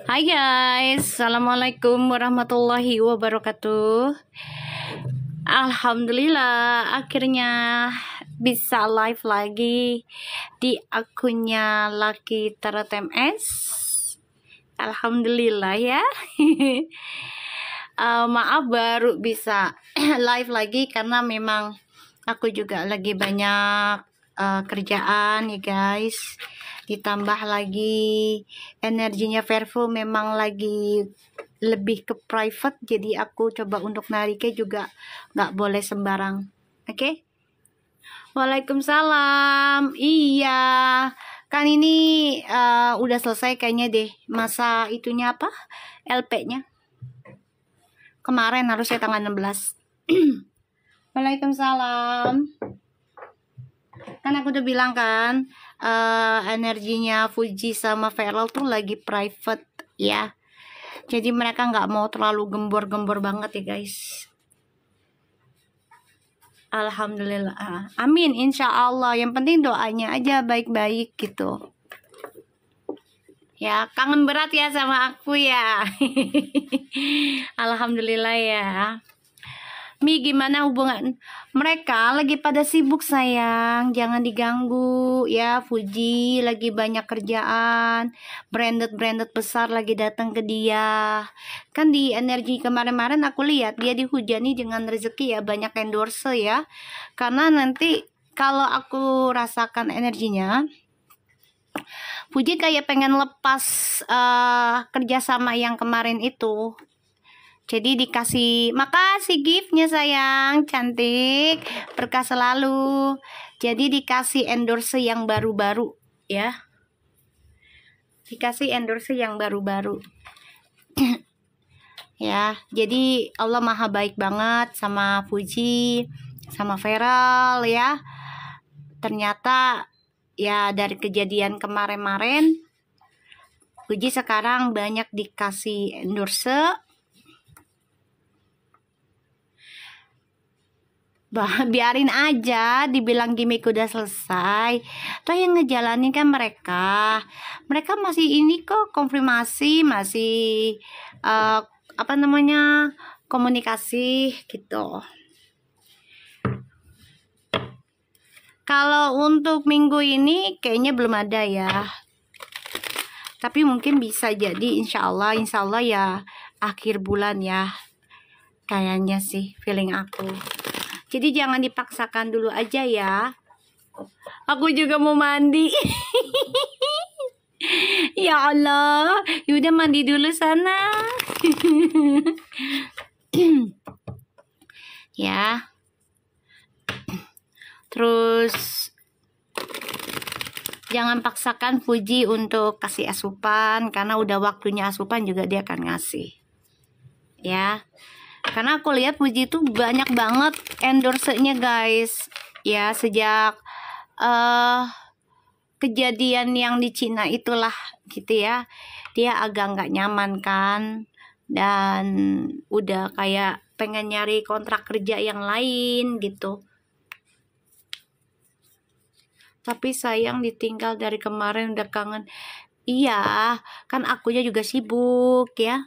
Hai guys, Assalamualaikum warahmatullahi wabarakatuh. Alhamdulillah akhirnya bisa live lagi di akunnya Lucky Tarot MS. Alhamdulillah ya. Maaf baru bisa live lagi karena memang aku juga lagi banyak kerjaan ya guys. Ditambah lagi energinya Vervo memang lagi lebih ke private, jadi aku coba untuk nariknya juga nggak boleh sembarang. Oke? Waalaikumsalam. Iya, kan ini udah selesai kayaknya deh masa itunya apa, LP-nya kemarin, harusnya tanggal 16. Waalaikumsalam. Kan aku udah bilang kan, energinya Fuji sama Feral tuh lagi private ya, jadi mereka nggak mau terlalu gembor-gembor banget ya guys. Alhamdulillah, amin, insya Allah. Yang penting doanya aja baik-baik gitu ya. Kangen berat ya sama aku ya. Alhamdulillah ya. Mi, gimana hubungan mereka? Lagi pada sibuk sayang, jangan diganggu ya. Fuji lagi banyak kerjaan, branded besar lagi datang ke dia. Kan di energi kemarin-kemarin aku lihat dia dihujani dengan rezeki ya, banyak endorse ya. Karena nanti kalau aku rasakan energinya, Fuji kayak pengen lepas kerjasama yang kemarin itu. Jadi dikasih, makasih giftnya sayang, cantik, berkah selalu. Jadi dikasih endorse yang baru-baru ya. Dikasih endorse yang baru-baru. Ya, jadi Allah maha baik banget sama Fuji, sama Feral ya. Ternyata ya dari kejadian kemarin-kemarin, Fuji sekarang banyak dikasih endorse. Biarin aja, dibilang gimmick udah selesai. Toh yang ngejalanin kan mereka masih ini kok, konfirmasi, masih apa namanya, komunikasi gitu. Kalau untuk minggu ini kayaknya belum ada ya, tapi mungkin bisa jadi insya Allah ya akhir bulan ya, kayaknya sih feeling aku. Jadi jangan dipaksakan dulu aja ya. Aku juga mau mandi. Ya Allah, yaudah mandi dulu sana. Ya. Terus jangan paksakan Fuji untuk kasih asupan, karena udah waktunya asupan juga dia akan ngasih. Ya. Karena aku lihat Fuji itu banyak banget endorse-nya guys ya, sejak kejadian yang di Cina itulah gitu ya. Dia agak nggak nyaman kan, dan udah kayak pengen nyari kontrak kerja yang lain gitu. Tapi sayang ditinggal dari kemarin, udah kangen. Iya, kan akunya juga sibuk ya.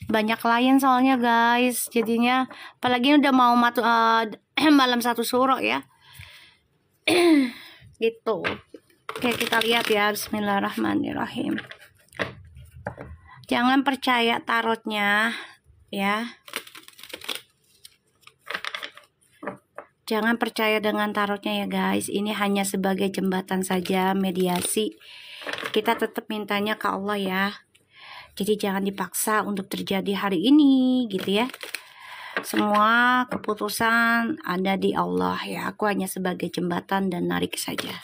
Banyak klien soalnya guys, jadinya apalagi udah mau malam satu suro ya. Gitu. Oke, kita lihat ya. Bismillahirrahmanirrahim. Jangan percaya tarotnya ya. Jangan percaya dengan tarotnya ya guys. Ini hanya sebagai jembatan saja, mediasi. Kita tetap mintanya ke Allah ya. Jadi jangan dipaksa untuk terjadi hari ini gitu ya. Semua keputusan ada di Allah ya. Aku hanya sebagai jembatan dan narik saja.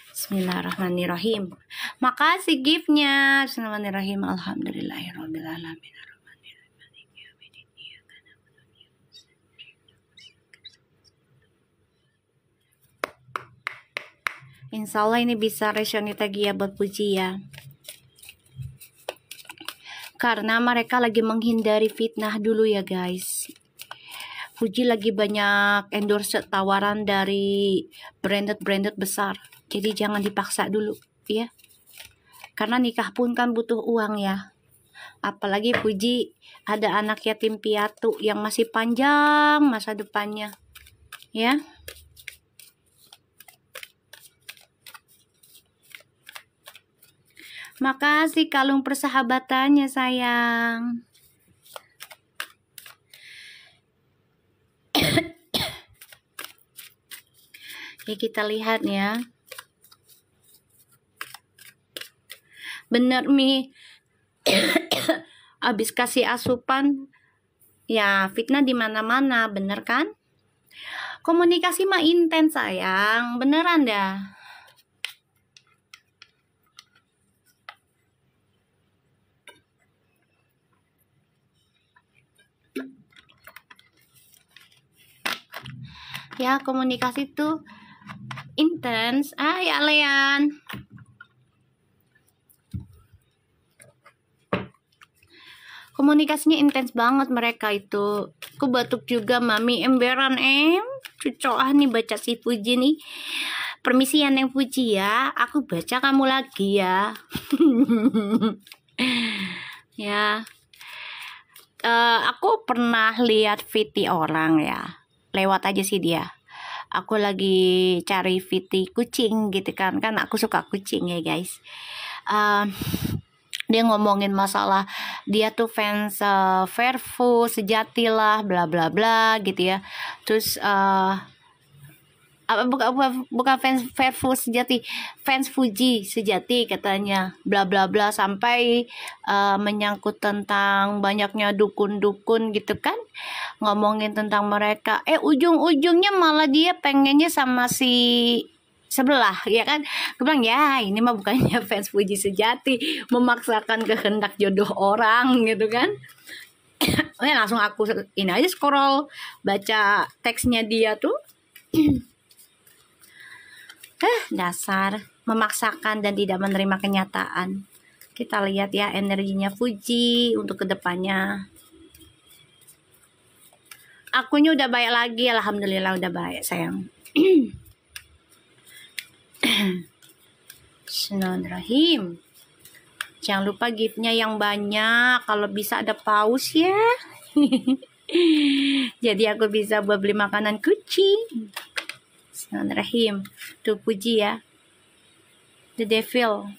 Bismillahirrahmanirrahim. Makasih giftnya. Bismillahirrahmanirrahim. Alhamdulillahirrahmanirrahim. Insya Allah ini bisa resonate lagi ya buat Puji ya. Karena mereka lagi menghindari fitnah dulu ya guys. Fuji lagi banyak endorse tawaran dari branded besar. Jadi jangan dipaksa dulu ya. Karena nikah pun kan butuh uang ya. Apalagi Fuji ada anak yatim piatu yang masih panjang masa depannya. Ya. Makasih kalung persahabatannya sayang. Ya kita lihat ya. Bener Mi. Abis kasih asupan ya fitnah di mana-mana, bener kan? Komunikasi mah intens sayang, beneran dah. Ya komunikasi tuh intens. Ya Lean. Komunikasinya intens banget mereka itu. Aku batuk juga mami emberan cucokan nih baca si Fuji nih. Permisi ya Neng Fuji ya. Aku baca kamu lagi ya. Ya. Aku pernah lihat VT orang ya. Lewat aja sih dia. Aku lagi cari VT kucing gitu kan. Kan aku suka kucing ya guys. Dia ngomongin masalah dia tuh fans Fairfu sejati lah bla bla bla gitu ya. Terus bukan fans Fairfu sejati, fans Fuji sejati katanya bla bla bla sampai menyangkut tentang banyaknya dukun-dukun gitu kan, ngomongin tentang mereka. Ujung-ujungnya malah dia pengennya sama si sebelah ya kan. Gue bilang ya ini mah bukannya fans Fuji sejati memaksakan kehendak jodoh orang gitu kan. Langsung aku ini aja scroll baca teksnya dia tuh. Dasar memaksakan dan tidak menerima kenyataan. Kita lihat ya energinya Fuji untuk kedepannya. Akunya udah baik lagi, alhamdulillah udah baik sayang. Bismillahirrahmanirrahim. Jangan lupa giftnya yang banyak. Kalau bisa ada pause ya. Jadi aku bisa buat beli makanan kucing. Bismillahirrahmanirrahim. Tuh Puji ya. The Devil.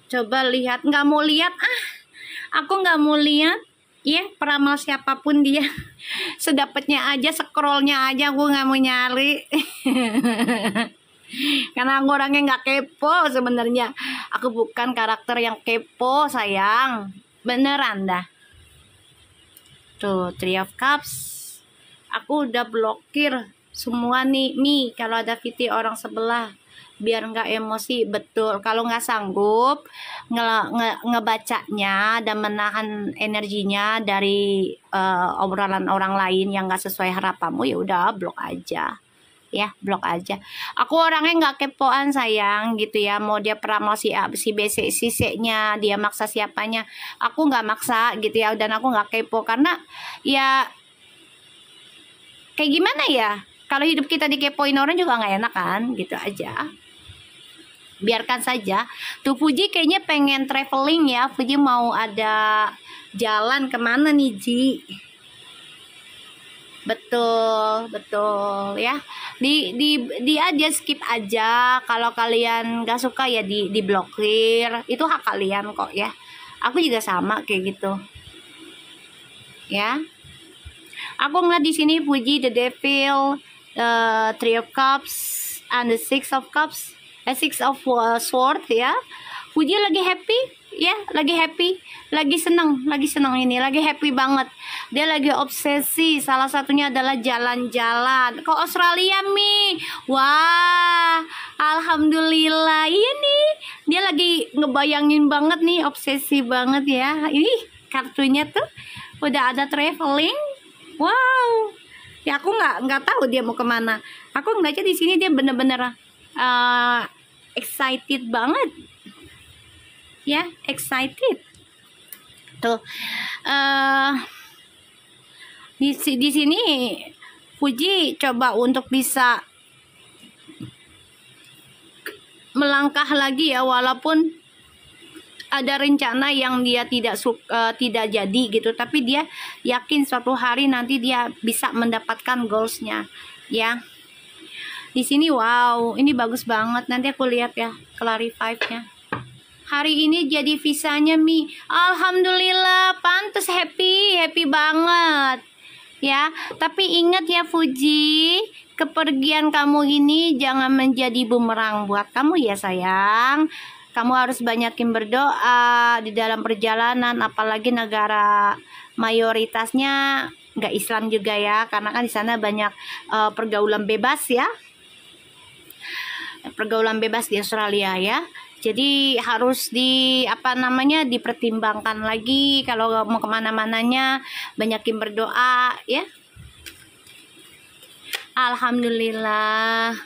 Coba lihat. Nggak mau lihat. Aku nggak mau lihat. Ya, peramal siapapun dia. Sedapatnya aja, scrollnya aja, aku nggak mau nyari. Karena aku orangnya nggak kepo sebenarnya. Aku bukan karakter yang kepo sayang. Beneran dah. Tuh, Three of Cups. Aku udah blokir semua nih kalau ada VT orang sebelah. Biar nggak emosi, betul. Kalau nggak sanggup ngebacanya dan menahan energinya dari obrolan orang lain yang nggak sesuai harapanmu, ya udah blok aja. Ya, blok aja. Aku orangnya nggak kepoan sayang gitu ya. Mau dia peramal si A, si B, si C-nya, dia maksa siapanya. Aku nggak maksa gitu ya. Dan aku nggak kepo karena ya kayak gimana ya? Kalau hidup kita dikepoin orang juga nggak enak kan? Gitu aja. Biarkan saja. Tuh Fuji kayaknya pengen traveling ya. Fuji mau ada jalan kemana nih Ji? Betul ya. Di aja skip aja. Kalau kalian gak suka ya diblokir. Itu hak kalian kok ya. Aku juga sama kayak gitu. Ya. Aku ngeliat di sini Fuji, The Devil, Three of Cups, and the Six of Cups. Six of Sword ya. Fuji lagi happy ya, lagi happy, lagi seneng ini, lagi happy banget. Dia lagi obsesi, salah satunya adalah jalan-jalan ke Australia Mi. Wah, alhamdulillah. Iya nih, dia lagi ngebayangin banget nih, obsesi banget ya. Ini kartunya tuh udah ada traveling. Wow, ya aku nggak tahu dia mau kemana. Aku ngeliatnya di sini dia bener-bener excited banget ya, excited tuh. Di sini Fuji coba untuk bisa melangkah lagi ya, walaupun ada rencana yang dia tidak jadi gitu, tapi dia yakin suatu hari nanti dia bisa mendapatkan goalsnya ya. Di sini wow, ini bagus banget. Nanti aku lihat ya clarify-nya. Hari ini jadi visanya Mi. Alhamdulillah, pantes happy banget. Ya, tapi ingat ya Fuji, kepergian kamu ini jangan menjadi bumerang buat kamu ya sayang. Kamu harus banyakin berdoa di dalam perjalanan, apalagi negara mayoritasnya nggak Islam juga ya, karena kan di sana banyak pergaulan bebas ya. Pergaulan bebas di Australia ya. Jadi harus dipertimbangkan lagi kalau mau kemana-mananya, banyakin berdoa ya. Alhamdulillah.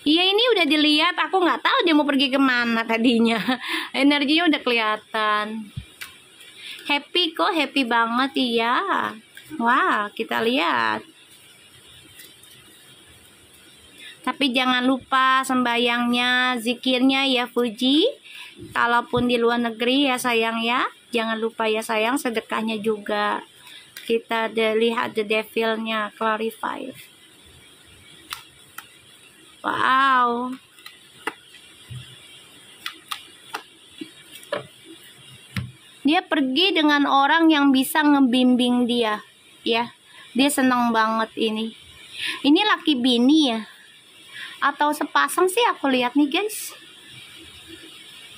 Iya, ini udah dilihat, aku nggak tahu dia mau pergi kemana tadinya. Energinya udah kelihatan. Happy kok, happy banget iya. Wah, kita lihat. Tapi jangan lupa sembayangnya, zikirnya ya Fuji. Kalaupun di luar negeri ya sayang ya, jangan lupa ya sayang, sedekahnya juga. Kita lihat the devilnya, clarify. Wow. Dia pergi dengan orang yang bisa ngebimbing dia ya. Dia senang banget ini. Ini laki bini ya, atau sepasang sih aku lihat nih guys.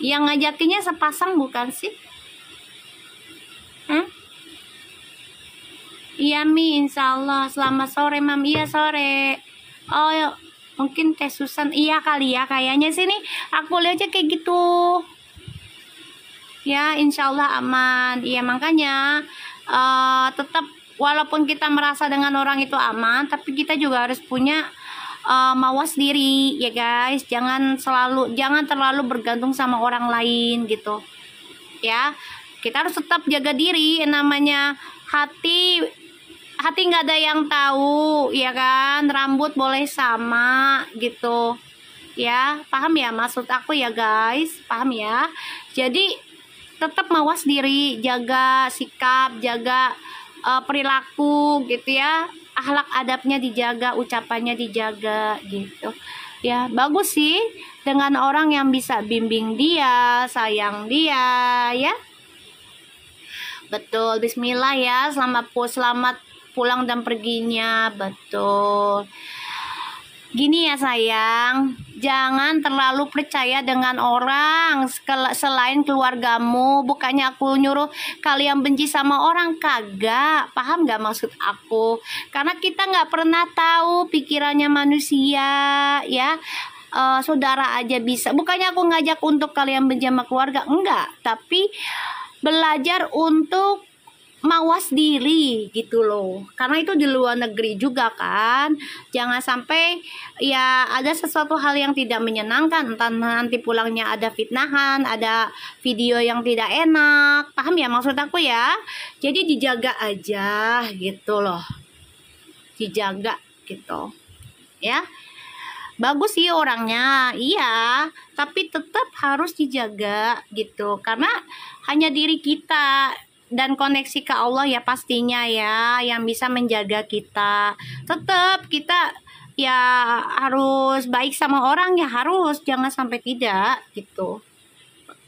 Yang ngajakinya sepasang bukan sih? Iya Mi, insya Allah. Selamat sore Mam. Iya sore. Oh mungkin Teh Susan. Iya kali ya, kayaknya sih nih aku lihatnya kayak gitu ya. Insya Allah aman. Iya makanya tetap walaupun kita merasa dengan orang itu aman, tapi kita juga harus punya mawas diri ya guys. Jangan terlalu bergantung sama orang lain gitu ya. Kita harus tetap jaga diri. Namanya hati nggak ada yang tahu ya kan. Rambut boleh sama gitu ya. Paham ya maksud aku ya guys? Paham ya? Jadi tetap mawas diri, jaga sikap, jaga perilaku gitu ya. Akhlak adabnya dijaga, ucapannya dijaga gitu ya. Bagus sih dengan orang yang bisa bimbing dia, sayang dia ya. Betul. Bismillah ya. Selamat pulang dan perginya. Betul. Gini ya sayang, jangan terlalu percaya dengan orang selain keluargamu. Bukannya aku nyuruh kalian benci sama orang, kagak. Paham gak maksud aku? Karena kita nggak pernah tahu pikirannya manusia ya. Saudara aja bisa. Bukannya aku ngajak untuk kalian benci sama keluarga, enggak. Tapi belajar untuk mawas diri gitu loh, karena itu di luar negeri juga kan. Jangan sampai ya ada sesuatu hal yang tidak menyenangkan, entah nanti pulangnya ada fitnahan, ada video yang tidak enak. Paham ya maksud aku ya? Jadi dijaga aja gitu loh, dijaga gitu ya. Bagus sih orangnya, iya, tapi tetap harus dijaga gitu, karena hanya diri kita dan koneksi ke Allah ya pastinya ya yang bisa menjaga kita. Tetap kita ya harus baik sama orang ya, harus, jangan sampai tidak gitu.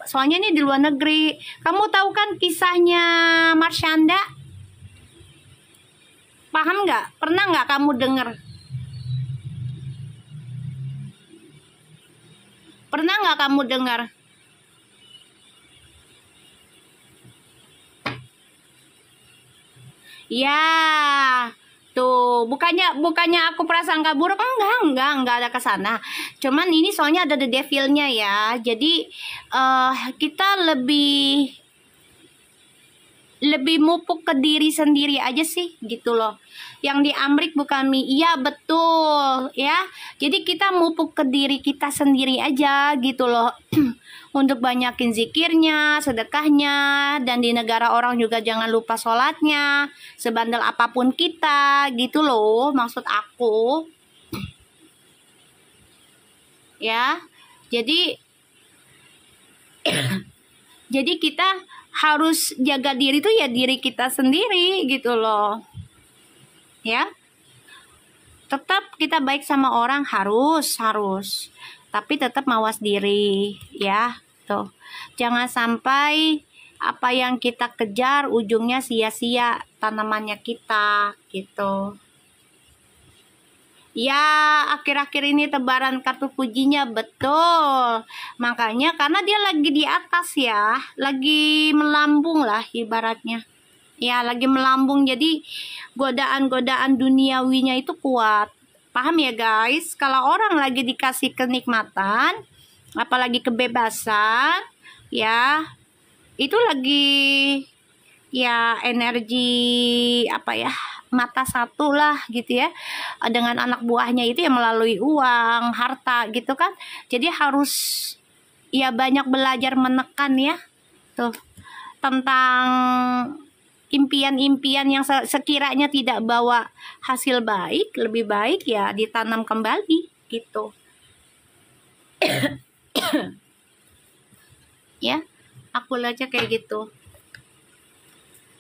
Soalnya ini di luar negeri. Kamu tahu kan kisahnya Marshanda? Paham nggak? Pernah nggak kamu dengar? Pernah nggak kamu dengar? Ya, tuh bukannya aku prasangka buruk, enggak ada ke sana. Cuman ini soalnya ada the devilnya ya. Jadi kita lebih mupuk ke diri sendiri aja sih gitu loh. Yang diamrik bukan mie. Iya betul ya. Jadi kita mupuk ke diri kita sendiri aja gitu loh. Untuk banyakin zikirnya, sedekahnya, dan di negara orang juga jangan lupa sholatnya. Sebandel apapun kita gitu loh maksud aku. Ya. Jadi kita harus jaga diri tuh ya diri kita sendiri gitu loh. Ya. Tetap kita baik sama orang harus. Tapi tetap mawas diri ya. Tuh. Jangan sampai apa yang kita kejar ujungnya sia-sia tanamannya kita gitu. Ya, akhir-akhir ini tebaran kartu pujinya betul. Makanya karena dia lagi di atas ya, lagi melambung lah ibaratnya. Ya, lagi melambung jadi godaan-godaan duniawinya itu kuat. Paham ya guys? Kalau orang lagi dikasih kenikmatan, apalagi kebebasan, ya, itu lagi ya energi apa ya? Mata satu lah gitu ya, dengan anak buahnya itu ya melalui uang, harta gitu kan. Jadi harus ya banyak belajar menekan ya tuh tentang impian-impian yang sekiranya tidak bawa hasil baik, lebih baik ya ditanam kembali gitu. Ya, aku aja kayak gitu.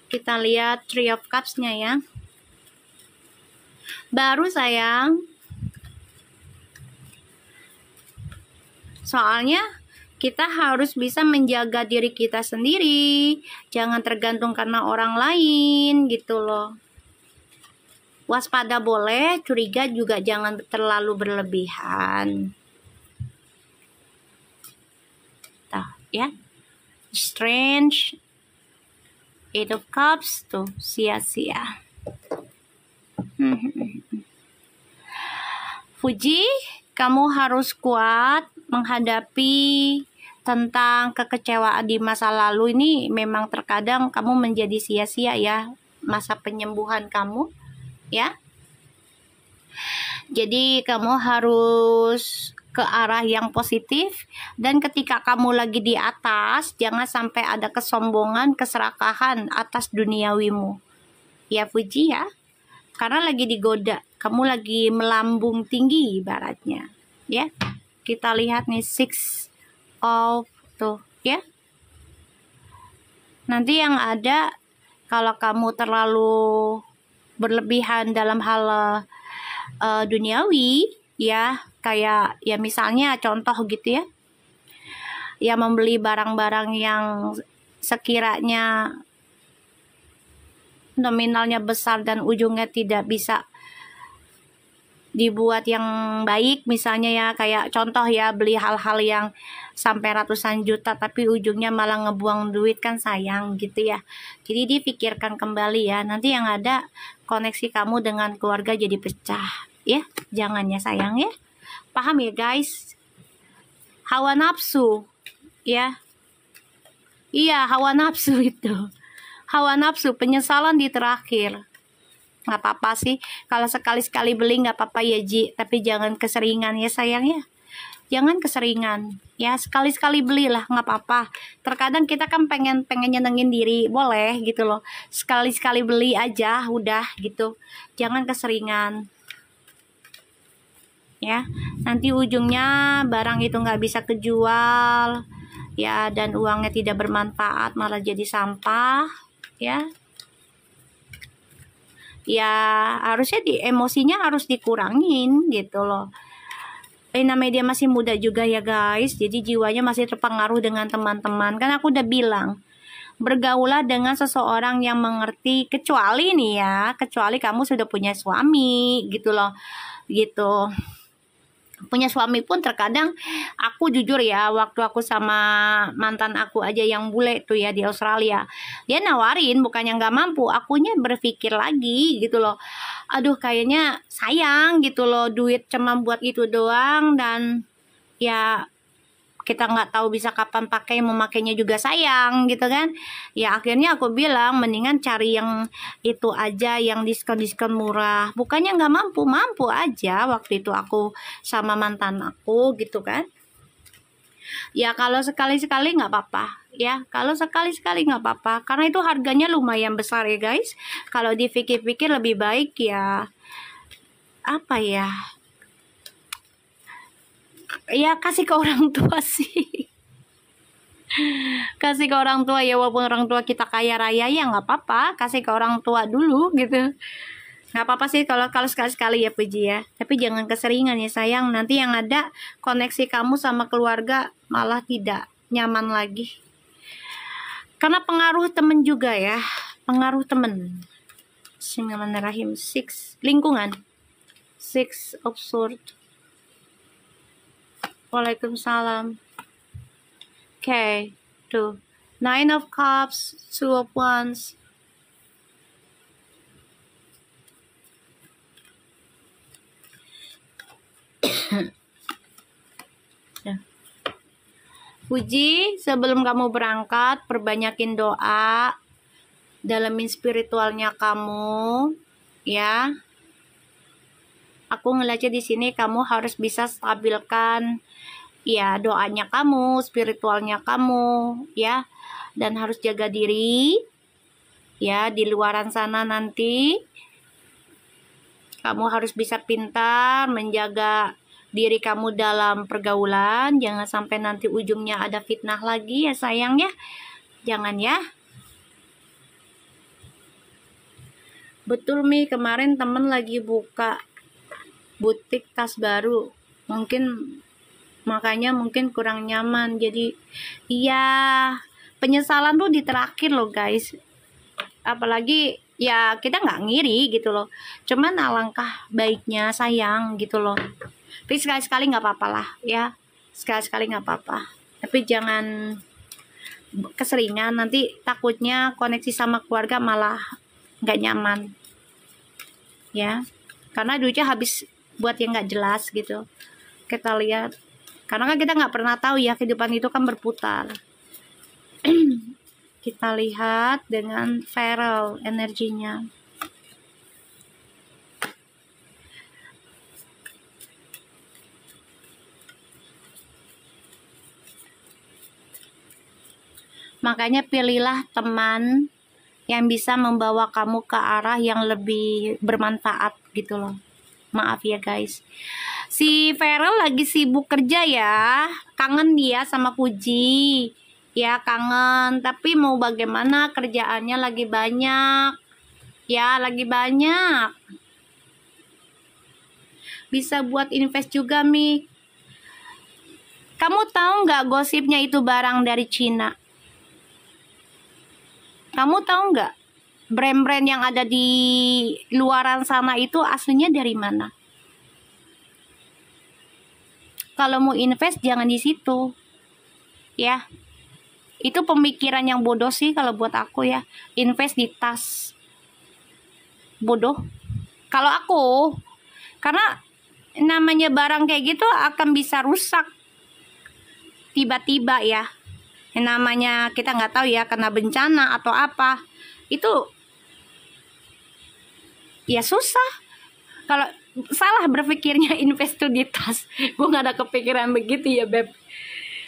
Kita lihat Three of Cups-nya ya. Baru sayang. Soalnya kita harus bisa menjaga diri kita sendiri. Jangan tergantung karena orang lain gitu loh. Waspada boleh, curiga juga jangan terlalu berlebihan. Tuh, ya. Strange. Eight of Cups tuh sia-sia. Fuji, kamu harus kuat menghadapi tentang kekecewaan di masa lalu ini. Memang terkadang kamu menjadi sia-sia ya masa penyembuhan kamu ya. Jadi kamu harus ke arah yang positif, dan ketika kamu lagi di atas jangan sampai ada kesombongan, keserakahan atas duniawimu ya Fuji ya. Karena lagi digoda, kamu lagi melambung tinggi ibaratnya ya. Kita lihat nih Six of tuh ya. Nanti yang ada kalau kamu terlalu berlebihan dalam hal duniawi ya, kayak ya misalnya contoh gitu ya, ya membeli barang-barang yang sekiranya nominalnya besar dan ujungnya tidak bisa dibuat yang baik, misalnya ya kayak contoh ya beli hal-hal yang sampai ratusan juta tapi ujungnya malah ngebuang duit, kan sayang gitu ya. Jadi dipikirkan kembali ya, nanti yang ada koneksi kamu dengan keluarga jadi pecah ya. Jangan ya sayang ya. Paham ya guys? Hawa nafsu ya. Iya, hawa nafsu itu. Hawa nafsu, penyesalan di terakhir. Nggak apa-apa sih, kalau sekali-sekali beli nggak apa-apa ya Ji, tapi jangan keseringan ya sayang ya. Jangan keseringan ya, sekali-sekali belilah nggak apa-apa. Terkadang kita kan pengen nyenengin diri, boleh gitu loh. Sekali-sekali beli aja udah gitu, jangan keseringan ya. Nanti ujungnya barang itu nggak bisa kejual ya, dan uangnya tidak bermanfaat, malah jadi sampah ya. Ya harusnya emosinya harus dikurangin gitu loh. Namanya dia masih muda juga ya guys, jadi jiwanya masih terpengaruh dengan teman-teman. Kan aku udah bilang, bergaulah dengan seseorang yang mengerti, kecuali nih ya, kecuali kamu sudah punya suami gitu loh, gitu. Punya suami pun terkadang, aku jujur ya, waktu aku sama mantan aku aja yang bule tuh ya di Australia, dia nawarin, bukannya nggak mampu, akunya berpikir lagi gitu loh. Aduh kayaknya sayang gitu loh, duit cuma buat itu doang, dan ya kita nggak tahu bisa kapan pakai, memakainya juga sayang gitu kan. Ya akhirnya aku bilang mendingan cari yang itu aja, yang diskon-diskon murah. Bukannya nggak mampu, mampu aja waktu itu aku sama mantan aku gitu kan. Ya kalau sekali-sekali nggak apa-apa ya, kalau sekali-sekali nggak apa-apa, karena itu harganya lumayan besar ya guys. Kalau dipikir-pikir lebih baik ya apa ya, ya kasih ke orang tua sih. Kasih ke orang tua ya, walaupun orang tua kita kaya raya ya nggak apa-apa, kasih ke orang tua dulu gitu. Nggak apa-apa sih kalau sekali-sekali ya Puji ya, tapi jangan keseringan ya sayang, nanti yang ada koneksi kamu sama keluarga malah tidak nyaman lagi, karena pengaruh temen juga ya, pengaruh temen. Bismillahirrahmanirrahim. 6 lingkungan, 6 of Swords. Waalaikumsalam. Okay, 2 9 of Cups, 2 of Wands. Ya. Puji, sebelum kamu berangkat, perbanyakin doa, dalamin spiritualnya kamu, ya. Aku ngeliatnya di sini kamu harus bisa stabilkan ya doanya kamu, spiritualnya kamu ya, dan harus jaga diri ya. Di luaran sana nanti kamu harus bisa pintar menjaga diri kamu dalam pergaulan, jangan sampai nanti ujungnya ada fitnah lagi ya sayang ya, jangan ya. Betul Mi, kemarin temen lagi buka butik tas baru, mungkin makanya mungkin kurang nyaman, jadi iya, penyesalan tuh di terakhir loh guys. Apalagi ya kita nggak ngiri gitu loh, cuman alangkah baiknya sayang gitu loh. Tapi sekali-sekali nggak apa-apa lah ya, sekali-sekali nggak apa-apa, tapi jangan keseringan, nanti takutnya koneksi sama keluarga malah nggak nyaman ya, karena duitnya habis buat yang nggak jelas gitu. Kita lihat, karena kan kita nggak pernah tahu ya, kehidupan itu kan berputar. Kita lihat dengan Feral energinya. Makanya pilihlah teman yang bisa membawa kamu ke arah yang lebih bermanfaat gitu loh. Maaf ya guys, si Feral lagi sibuk kerja ya, kangen dia sama Puji ya, kangen, tapi mau bagaimana, kerjaannya lagi banyak ya, lagi banyak. Bisa buat invest juga Mi. Kamu tahu nggak gosipnya itu barang dari Cina? Kamu tahu nggak brand-brand yang ada di luaran sana itu aslinya dari mana? Kalau mau invest jangan di situ ya. Itu pemikiran yang bodoh sih kalau buat aku ya. Invest di tas, bodoh kalau aku, karena namanya barang kayak gitu akan bisa rusak tiba-tiba ya. Yang namanya kita nggak tahu ya, kena bencana atau apa, itu ya susah. Kalau salah berpikirnya invest tuh di tas. Gue nggak ada kepikiran begitu ya Beb,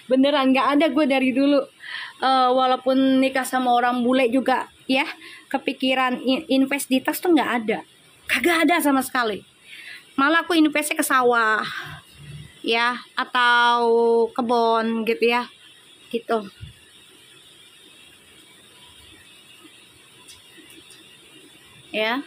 beneran nggak ada gue dari dulu. Walaupun nikah sama orang bule juga ya, kepikiran invest di tas tuh nggak ada, kagak ada sama sekali. Malah aku investnya ke sawah ya, atau kebun gitu ya, gitu ya.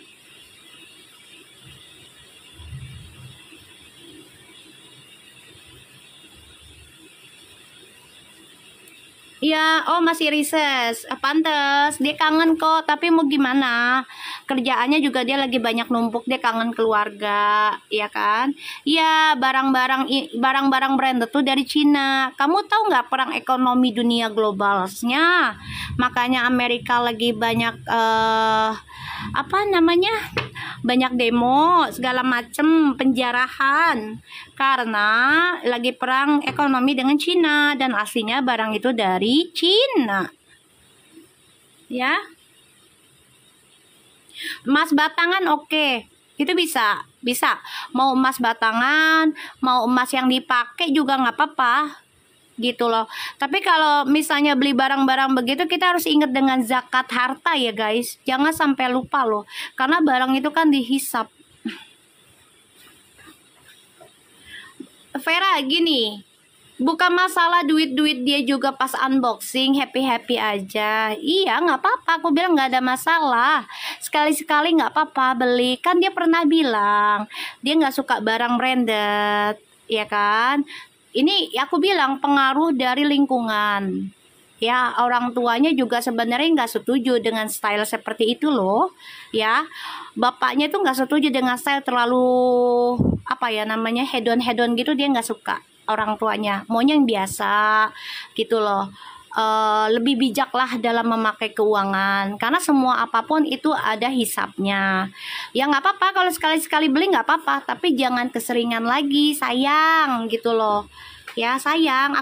Ya, oh masih reses. Pantes, dia kangen kok. Tapi mau gimana? Kerjaannya juga dia lagi banyak numpuk. Dia kangen keluarga, ya kan? Ya, barang-barang branded tuh dari Cina. Kamu tahu nggak perang ekonomi dunia globalnya? Makanya Amerika lagi banyak apa namanya, banyak demo segala macem, penjarahan karena lagi perang ekonomi dengan Cina dan aslinya barang itu dari Cina. Ya, emas batangan oke. Itu bisa mau emas batangan, mau emas yang dipakai juga nggak apa-apa gitu loh. Tapi kalau misalnya beli barang-barang begitu, kita harus ingat dengan zakat harta ya guys, jangan sampai lupa loh, karena barang itu kan dihisap. Vera gini, bukan masalah duit-duit dia juga pas unboxing happy-happy aja. Iya nggak apa-apa, aku bilang nggak ada masalah. Sekali-sekali nggak apa-apa beli. Kan dia pernah bilang dia nggak suka barang branded, ya kan? Ini aku bilang pengaruh dari lingkungan. Ya, orang tuanya juga sebenarnya nggak setuju dengan style seperti itu loh. Ya, bapaknya tuh nggak setuju dengan style terlalu apa ya namanya, hedon-hedon gitu, dia nggak suka. Orang tuanya maunya yang biasa gitu loh. Lebih bijaklah dalam memakai keuangan karena semua apapun itu ada hisapnya. Ya nggak apa-apa kalau sekali-sekali beli nggak apa-apa, tapi jangan keseringan lagi, sayang gitu loh. Ya sayang,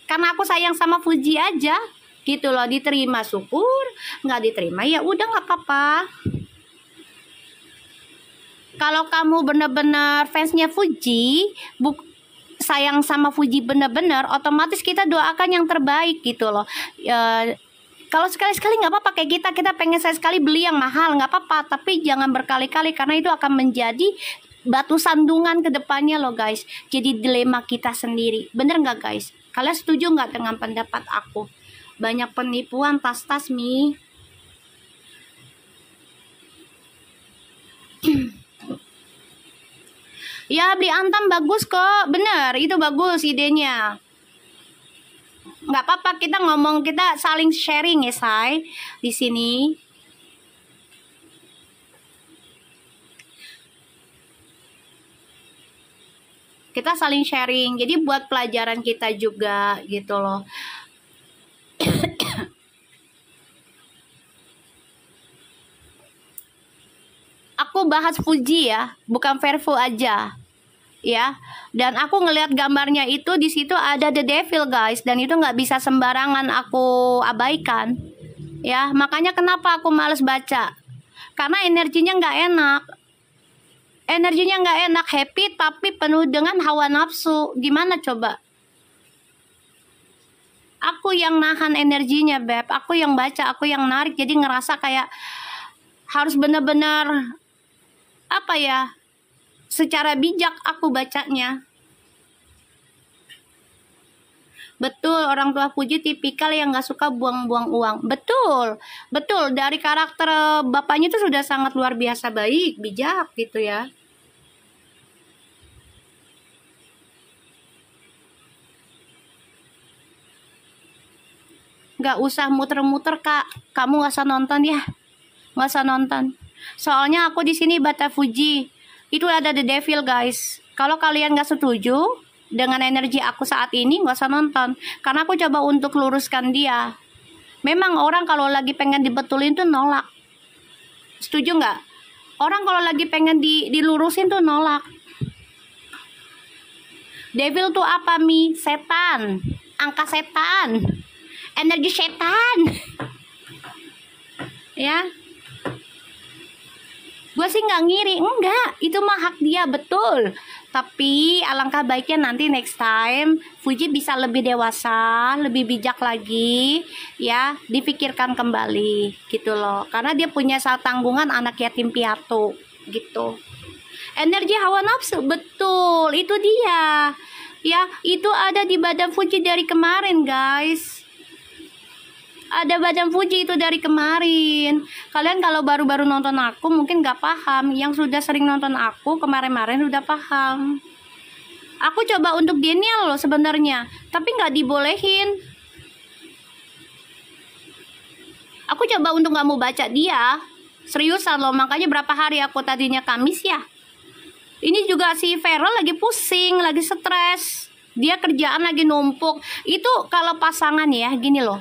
karena aku sayang sama Fuji aja gitu loh. Diterima syukur, nggak diterima ya udah nggak apa-apa. Kalau kamu bener-bener fansnya Fuji, sayang sama Fuji bener-bener, otomatis kita doakan yang terbaik gitu loh. Kalau sekali-sekali nggak apa-apa, kayak kita pengen sekali beli yang mahal nggak apa-apa, tapi jangan berkali-kali karena itu akan menjadi batu sandungan ke depannya loh guys. Jadi dilema kita sendiri. Bener nggak guys? Kalian setuju nggak dengan pendapat aku? Banyak penipuan tas-tas Mi. Ya beli Antam bagus kok, bener itu bagus idenya. Nggak apa-apa, kita ngomong, kita saling sharing ya say di sini. Kita saling sharing, jadi buat pelajaran kita juga gitu loh. Aku bahas Fuji ya, bukan Vervo aja ya. Dan aku ngelihat gambarnya itu, di situ ada The Devil guys, dan itu nggak bisa sembarangan aku abaikan ya. Makanya kenapa aku males baca, karena energinya nggak enak. Happy tapi penuh dengan hawa nafsu. Gimana coba? Aku yang nahan energinya beb, aku yang baca, aku yang narik, jadi ngerasa kayak harus bener-bener apa ya, secara bijak aku bacanya. Betul, orang tua Fuji tipikal yang nggak suka buang-buang uang. Betul, dari karakter bapaknya itu sudah sangat luar biasa baik, bijak gitu ya. Nggak usah muter-muter kak, kamu nggak usah nonton ya, nggak usah nonton. Soalnya aku di sini Bata Fuji, itu ada The Devil guys. Kalau kalian nggak setuju dengan energi aku saat ini, nggak usah nonton, karena aku coba untuk luruskan dia. Memang orang kalau lagi pengen dibetulin tuh nolak. Setuju nggak? Orang kalau lagi pengen dilurusin tuh nolak. Devil tuh apa Mi? Setan, angka setan, energi setan. Ya, gue sih nggak ngiri, enggak, itu mah hak dia, betul. Tapi alangkah baiknya nanti next time Fuji bisa lebih dewasa, lebih bijak lagi ya, dipikirkan kembali gitu loh, karena dia punya tanggungan anak yatim piatu gitu. Energi hawa nafsu, betul, itu dia ya, itu ada di badan Fuji dari kemarin guys. Ada badan Fuji itu dari kemarin. Kalian kalau baru-baru nonton aku mungkin nggak paham. Yang sudah sering nonton aku kemarin-kemarin udah paham. Aku coba untuk denial loh sebenarnya, tapi nggak dibolehin. Aku coba untuk nggak mau baca dia. Seriusan loh, makanya berapa hari aku tadinya Kamis ya. Ini juga si Vero lagi pusing, lagi stres. Dia kerjaan lagi numpuk. Itu kalau pasangan ya, gini loh.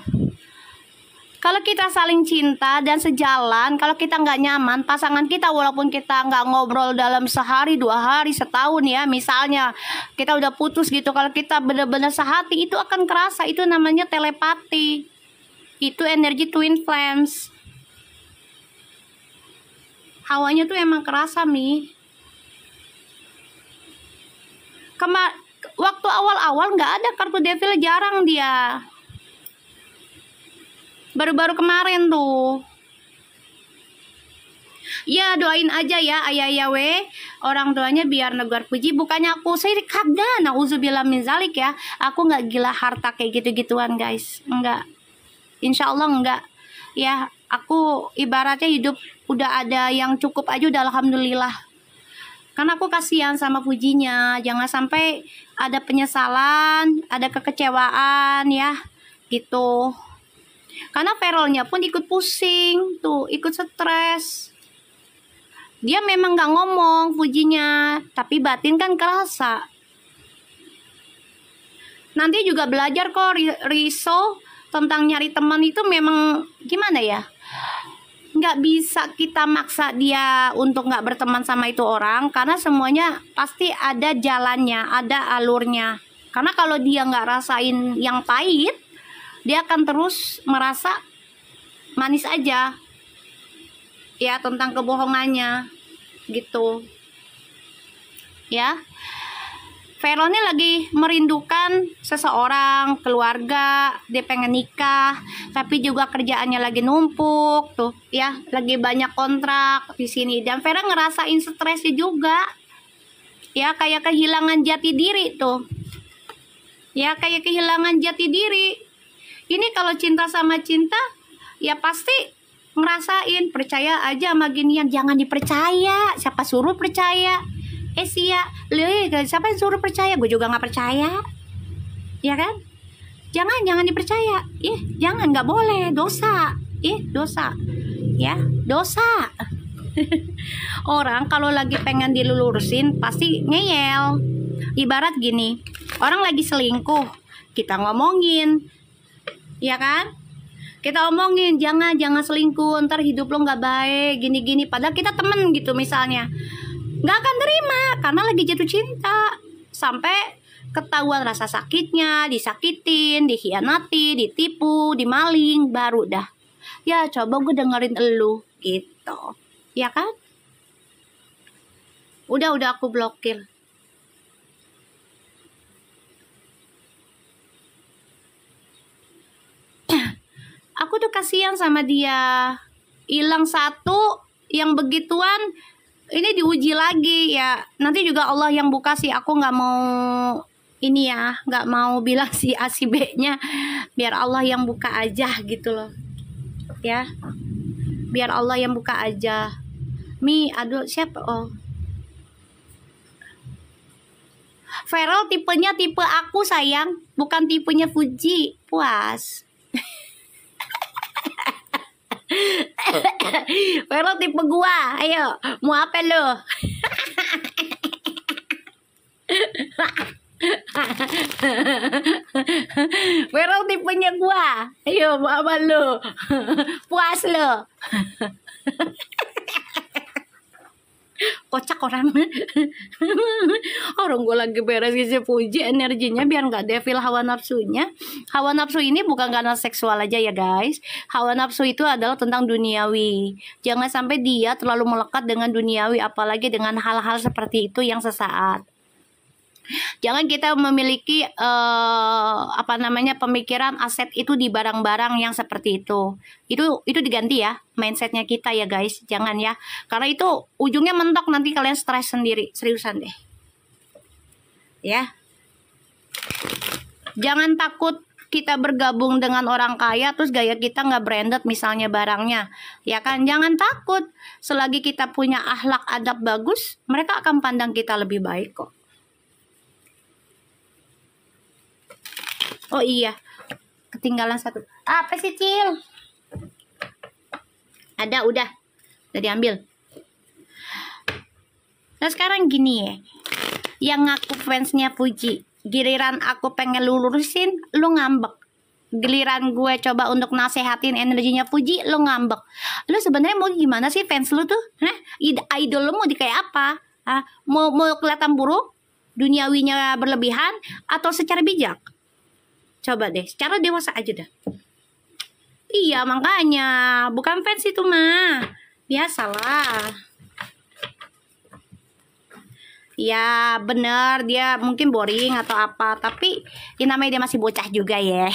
Kalau kita saling cinta dan sejalan, kalau kita nggak nyaman, pasangan kita walaupun kita nggak ngobrol dalam sehari, 2 hari, setahun ya, misalnya kita udah putus gitu, kalau kita benar-benar sehati, itu akan kerasa, itu namanya telepati. Itu energi twin flames. Hawanya tuh emang kerasa, Mi. Waktu awal-awal nggak ada kartu devil, jarang dia. Baru-baru kemarin tuh. Ya doain aja ya ayah we, orang tuanya biar negar puji. Bukannya aku sirik kada, nauzubillah min zalik ya. Aku nggak gila harta kayak gitu-gituan guys, enggak. Insya Allah enggak. Ya aku ibaratnya hidup udah ada yang cukup aja udah alhamdulillah. Karena aku kasihan sama pujinya. Jangan sampai ada penyesalan, ada kekecewaan ya gitu. Karena Ferolnya pun ikut pusing, tuh ikut stres. Dia memang gak ngomong pujinya, tapi batin kan kerasa. Nanti juga belajar kok Riso tentang nyari teman itu memang gimana ya? Nggak bisa kita maksa dia untuk nggak berteman sama itu orang, karena semuanya pasti ada jalannya, ada alurnya. Karena kalau dia nggak rasain yang pahit, dia akan terus merasa manis aja ya tentang kebohongannya gitu ya. Vero ini lagi merindukan seseorang, keluarga, dia pengen nikah, tapi juga kerjaannya lagi numpuk tuh ya, lagi banyak kontrak di sini, dan Vero ngerasain stresnya juga ya, kayak kehilangan jati diri tuh ya, kayak kehilangan jati diri. Ini kalau cinta sama cinta, ya pasti ngerasain. Percaya aja sama ginian, jangan dipercaya. Siapa suruh percaya? Sia, siapa yang suruh percaya? Gue juga nggak percaya, ya kan? Jangan dipercaya. Jangan, nggak boleh, dosa. Dosa, ya, dosa. Orang kalau lagi pengen dilurusin pasti ngeyel. Ibarat gini, orang lagi selingkuh, kita ngomongin. Ya kan, kita omongin jangan selingkuh, ntar hidup lo nggak baik gini-gini, padahal kita temen gitu misalnya, nggak akan terima karena lagi jatuh cinta. Sampai ketahuan rasa sakitnya, disakitin, dikhianati, ditipu, dimaling, baru dah ya coba gue dengerin elu gitu, ya kan. Udah aku blokir. Aku tuh kasihan sama dia, hilang satu, yang begituan ini diuji lagi ya. Nanti juga Allah yang buka sih, aku nggak mau ini ya, nggak mau bilang si A si B nya, biar Allah yang buka aja gitu loh ya, biar Allah yang buka aja. Mi, aduh siapa? Vero tipenya tipe aku sayang, bukan tipenya Fuji. Puas. Vero tipe gua, ayo mau apa lo? Vero tipenya gua, ayo mau apa lo? Puas lo? Kocak orang. Orang gue lagi beres isi puji energinya biar nggak devil hawa nafsunya. Hawa nafsu ini bukan karena seksual aja ya guys. Hawa nafsu itu adalah tentang duniawi. Jangan sampai dia terlalu melekat dengan duniawi, apalagi dengan hal-hal seperti itu yang sesaat. Jangan kita memiliki pemikiran aset itu di barang-barang yang seperti itu. Itu diganti ya mindsetnya kita ya guys. Jangan ya, karena itu ujungnya mentok, nanti kalian stres sendiri. Seriusan deh ya. Jangan takut kita bergabung dengan orang kaya terus gaya kita nggak branded misalnya barangnya, ya kan. Jangan takut, selagi kita punya akhlak adab bagus, mereka akan pandang kita lebih baik kok. Oh iya, ketinggalan satu. Apa sih, Cil? Ada, udah diambil. Nah sekarang gini ya, yang ngaku fansnya Fuji, giliran aku pengen lurusin, lu ngambek. Giliran gue coba untuk nasehatin energinya Fuji, lo ngambek. Lo sebenarnya mau gimana sih fans lo tuh? Hah? Idol lo mau di kayak apa? Ah, mau kelihatan buruk, duniawinya berlebihan, atau secara bijak? Coba deh, secara dewasa aja dah. Iya, makanya bukan fans itu mah. Biasalah. Ya bener, dia mungkin boring atau apa, tapi ya namanya dia masih bocah juga ya.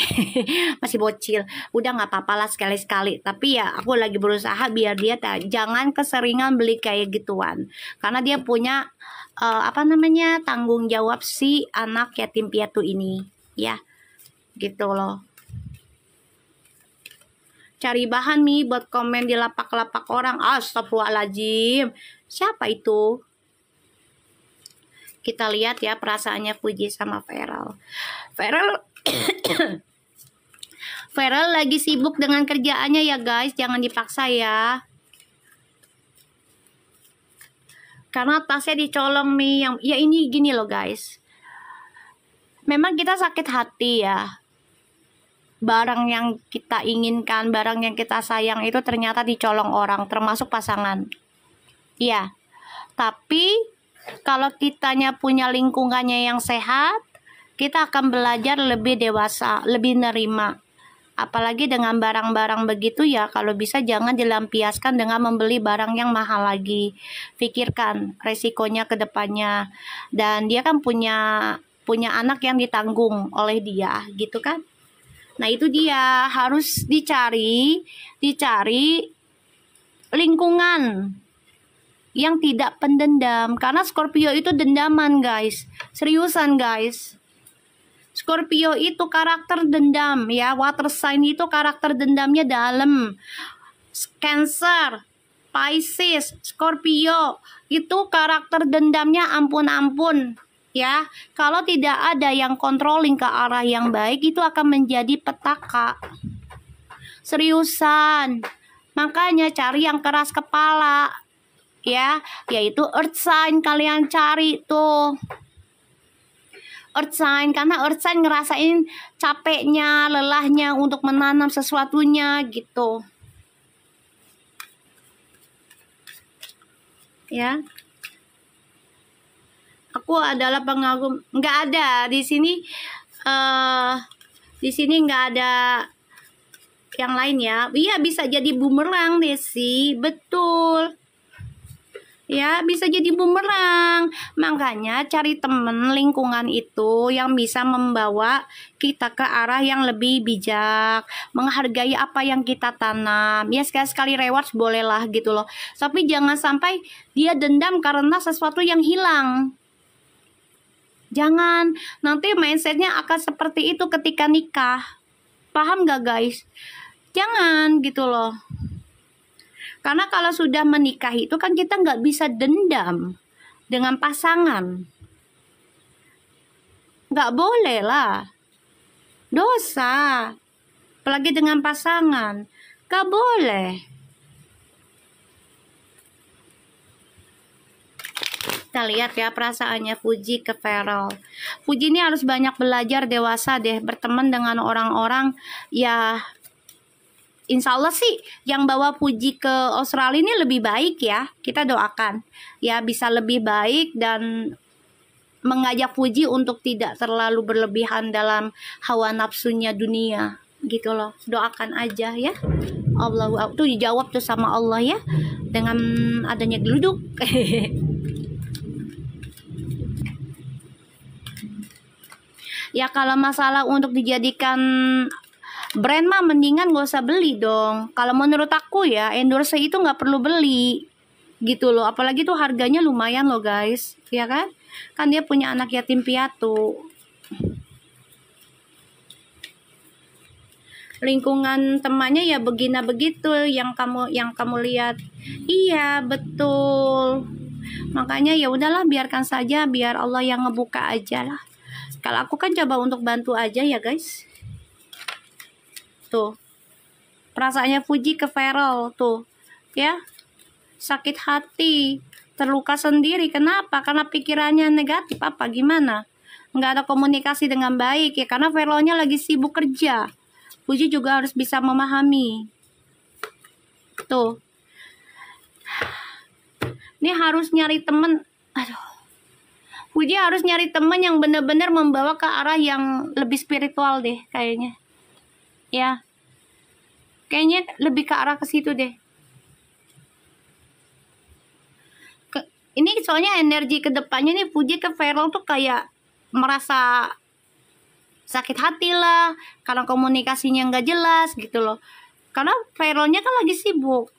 Masih bocil, udah nggak apa-apa lah sekali-sekali. Tapi ya aku lagi berusaha biar dia jangan keseringan beli kayak gituan, karena dia punya apa namanya, tanggung jawab si anak yatim piatu ini ya, gitu loh. Cari bahan nih buat komen di lapak-lapak orang. Astagfirullahaladzim, siapa itu? Kita lihat ya perasaannya Fuji sama Feral. Feral lagi sibuk dengan kerjaannya ya guys, jangan dipaksa ya. Karena tasnya dicolong nih, yang ya ini gini loh guys. Memang kita sakit hati ya. Barang yang kita inginkan, barang yang kita sayang itu ternyata dicolong orang, termasuk pasangan. Iya. Tapi kalau kitanya punya lingkungannya yang sehat, kita akan belajar lebih dewasa, lebih nerima. Apalagi dengan barang-barang begitu ya, kalau bisa jangan dilampiaskan dengan membeli barang yang mahal lagi. Pikirkan resikonya ke depannya. Dan dia kan punya anak yang ditanggung oleh dia, gitu kan? Nah itu dia, harus dicari lingkungan yang tidak pendendam, karena Scorpio itu dendaman guys, seriusan guys. Scorpio itu karakter dendam ya, water sign itu karakter dendamnya dalam. Cancer, Pisces, Scorpio itu karakter dendamnya ampun-ampun ya. Kalau tidak ada yang controlling ke arah yang baik, itu akan menjadi petaka. Seriusan, makanya cari yang keras kepala ya, yaitu earth sign. Kalian cari tuh earth sign, karena earth sign ngerasain capeknya, lelahnya untuk menanam sesuatunya gitu ya. Aku adalah pengagum, nggak ada di sini, nggak ada yang lain ya. Iya, bisa jadi bumerang Desi, betul ya, bisa jadi bumerang. Makanya cari temen lingkungan itu yang bisa membawa kita ke arah yang lebih bijak, menghargai apa yang kita tanam ya. Sekali-sekali rewards bolehlah gitu loh, tapi jangan sampai dia dendam karena sesuatu yang hilang. Jangan, nanti mindsetnya akan seperti itu ketika nikah. Paham gak guys? Jangan gitu loh. Karena kalau sudah menikah itu kan kita nggak bisa dendam dengan pasangan. Nggak boleh lah. Dosa. Apalagi dengan pasangan. Nggak boleh. Kita lihat ya perasaannya Fuji ke Feral. Fuji ini harus banyak belajar dewasa deh. Berteman dengan orang-orang ya. Insya Allah sih yang bawa Fuji ke Australia ini lebih baik ya. Kita doakan ya bisa lebih baik, dan mengajak Fuji untuk tidak terlalu berlebihan dalam hawa nafsunya dunia gitu loh. Doakan aja ya. Allah tuh dijawab tuh sama Allah ya, dengan adanya geluduk. Ya kalau masalah untuk dijadikan brand mah mendingan gak usah beli dong. Kalau menurut aku ya, endorse itu nggak perlu beli gitu loh. Apalagi tuh harganya lumayan loh guys, ya kan? Kan dia punya anak yatim piatu. Lingkungan temannya ya begina begitu yang kamu lihat. Iya betul. Makanya ya udahlah, biarkan saja, biar Allah yang ngebuka aja lah. Kalau aku kan coba untuk bantu aja ya guys. Tuh perasaannya Fuji ke Feral tuh ya, sakit hati, terluka sendiri. Kenapa? Karena pikirannya negatif apa gimana? Nggak ada komunikasi dengan baik ya, karena Feralnya lagi sibuk kerja. Fuji juga harus bisa memahami. Tuh. Ini harus nyari temen. Aduh. Fuji harus nyari temen yang benar-benar membawa ke arah yang lebih spiritual deh kayaknya. Ya. Kayaknya lebih ke arah ke situ deh. Ini soalnya energi ke depannya nih Fuji ke Feral tuh kayak merasa sakit hati lah. Karena komunikasinya nggak jelas gitu loh. Karena Feralnya kan lagi sibuk.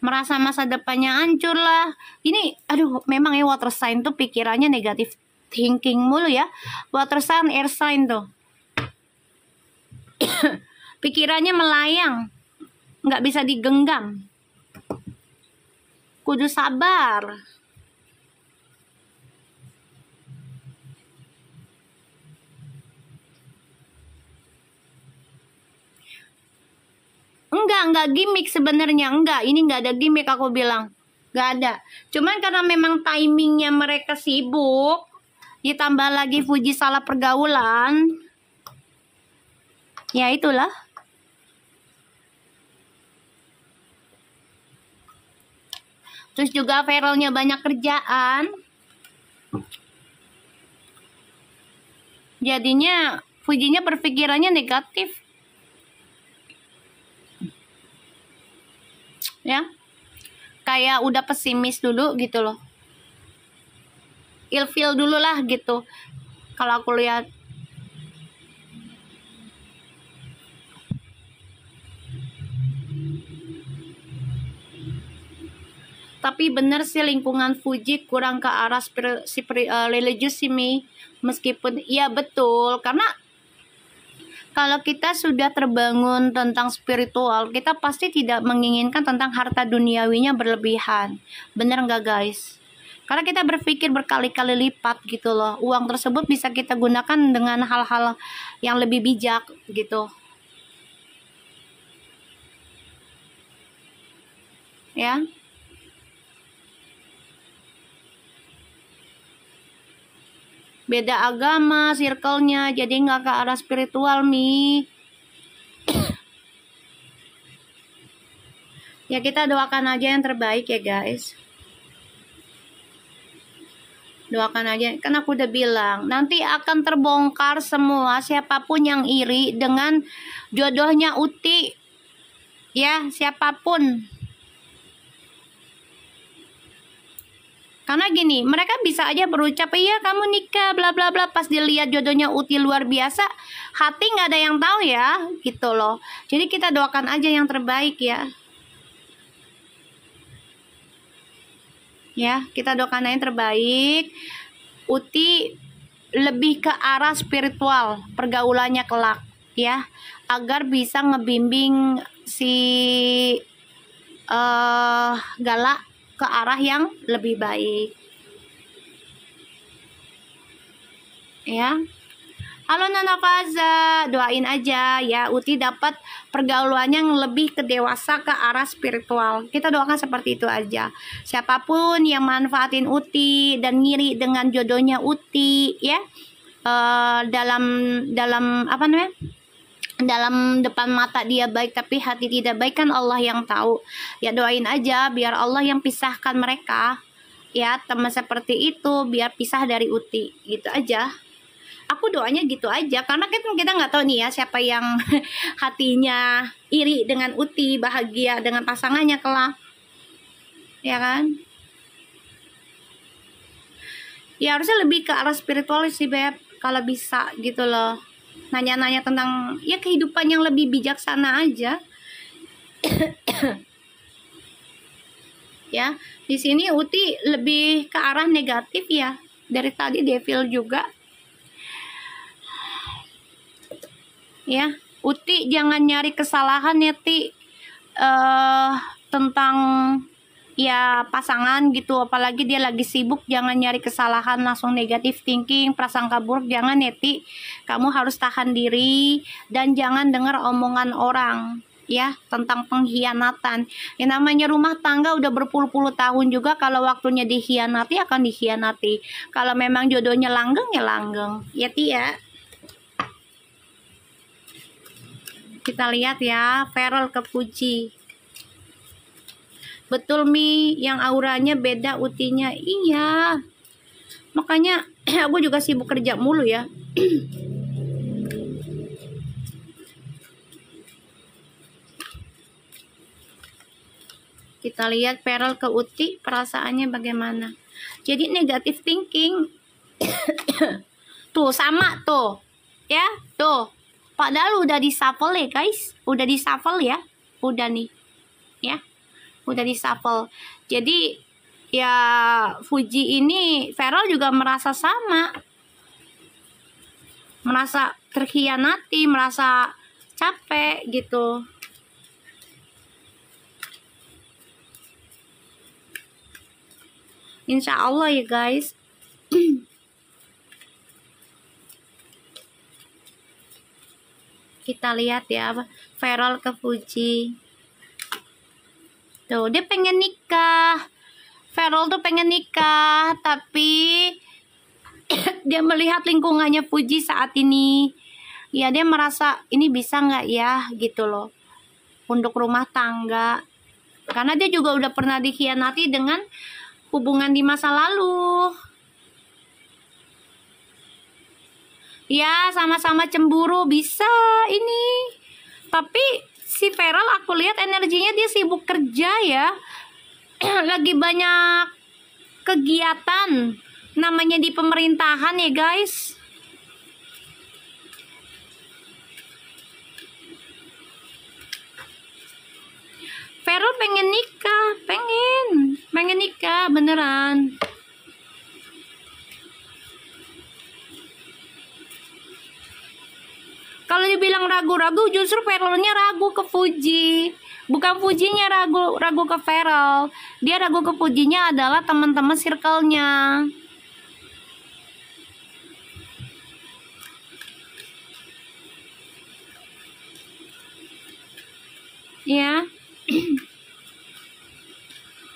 Merasa masa depannya hancur lah. Ini, aduh, memang ya water sign tuh pikirannya negatif thinking mulu ya. Water sign, air sign tuh. Pikirannya melayang. Nggak bisa digenggam. Kudu sabar. Enggak gimmick sebenarnya, enggak. Ini enggak ada gimmick aku bilang. Enggak ada. Cuman karena memang timingnya mereka sibuk, ditambah lagi Fuji salah pergaulan. Ya itulah. Terus juga Feralnya banyak kerjaan. Jadinya Fujinya berpikirannya negatif. Ya, kayak udah pesimis dulu gitu loh, ilfeel dulu lah gitu kalau aku lihat. Tapi bener sih lingkungan Fuji kurang ke arah religius sih Mi. Meskipun ya betul, karena kalau kita sudah terbangun tentang spiritual, kita pasti tidak menginginkan tentang harta duniawinya berlebihan. Bener nggak guys? Karena kita berpikir berkali-kali lipat gitu loh. Uang tersebut bisa kita gunakan dengan hal-hal yang lebih bijak gitu. Ya. Beda agama, circle-nya, jadi nggak ke arah spiritual Mi. Ya kita doakan aja yang terbaik ya guys. Doakan aja, kan aku udah bilang nanti akan terbongkar semua siapapun yang iri dengan jodohnya Uti. Ya siapapun. Karena gini, mereka bisa aja berucap, iya kamu nikah, bla bla bla. Pas dilihat jodohnya Uti luar biasa, hati nggak ada yang tahu ya, gitu loh. Jadi kita doakan aja yang terbaik ya. Ya, kita doakan aja yang terbaik. Uti lebih ke arah spiritual, pergaulannya kelak, ya, agar bisa ngebimbing si Gala ke arah yang lebih baik. Ya. Halo Nana Faza, doain aja ya Uti dapat pergaulannya yang lebih ke dewasa ke arah spiritual. Kita doakan seperti itu aja. Siapapun yang manfaatin Uti dan ngiri dengan jodohnya Uti ya, dalam apa namanya? Dalam depan mata dia baik tapi hati tidak baik, kan Allah yang tahu. Ya doain aja biar Allah yang pisahkan mereka. Ya teman seperti itu biar pisah dari Uti, gitu aja. Aku doanya gitu aja, karena kita nggak tahu nih ya siapa yang hatinya iri dengan Uti, bahagia dengan pasangannya kelak, ya kan? Ya harusnya lebih ke arah spiritual sih Beb, kalau bisa gitu loh. Nanya-nanya tentang ya kehidupan yang lebih bijaksana aja. Ya, di sini Uti lebih ke arah negatif ya. Dari tadi Devil juga. Ya, Uti jangan nyari kesalahan ya Ti, tentang ya pasangan gitu, apalagi dia lagi sibuk. Jangan nyari kesalahan, langsung negatif thinking, prasangka buruk, jangan ya Ti. Kamu harus tahan diri dan jangan dengar omongan orang ya tentang pengkhianatan. Yang namanya rumah tangga udah berpuluh-puluh tahun juga, kalau waktunya dikhianati akan dikhianati. Kalau memang jodohnya langgeng ya langgeng ya Ti ya. Kita lihat ya, Feral ke Fuji. Betul Mi, yang auranya beda utinya. Iya. Makanya aku juga sibuk kerja mulu ya. Kita lihat Feral ke Uti, perasaannya bagaimana. Jadi negative thinking. Tuh sama tuh. Ya, tuh. Padahal udah di shuffle ya guys. Udah di shuffle ya. Udah nih. Ya. Udah di shuffle. Jadi ya Fuji ini Feral juga merasa sama. Merasa terkhianati, merasa capek gitu. Insya Allah ya guys. Kita lihat ya Feral ke Fuji. Tuh dia pengen nikah. Feral tuh pengen nikah, tapi dia melihat lingkungannya Fuji saat ini. Ya dia merasa ini bisa nggak ya gitu loh. Untuk rumah tangga. Karena dia juga udah pernah dikhianati dengan hubungan di masa lalu. Ya, sama-sama cemburu bisa ini. Tapi si Feral aku lihat energinya dia sibuk kerja ya. Lagi banyak kegiatan. Namanya di pemerintahan ya guys. Feral pengen nikah, pengen nikah beneran. Kalau dibilang ragu-ragu, justru Feralnya ragu ke Fuji. Bukan Fujinya ragu ke Feral. Dia ragu ke Fujinya adalah teman-teman circle-nya. Ya.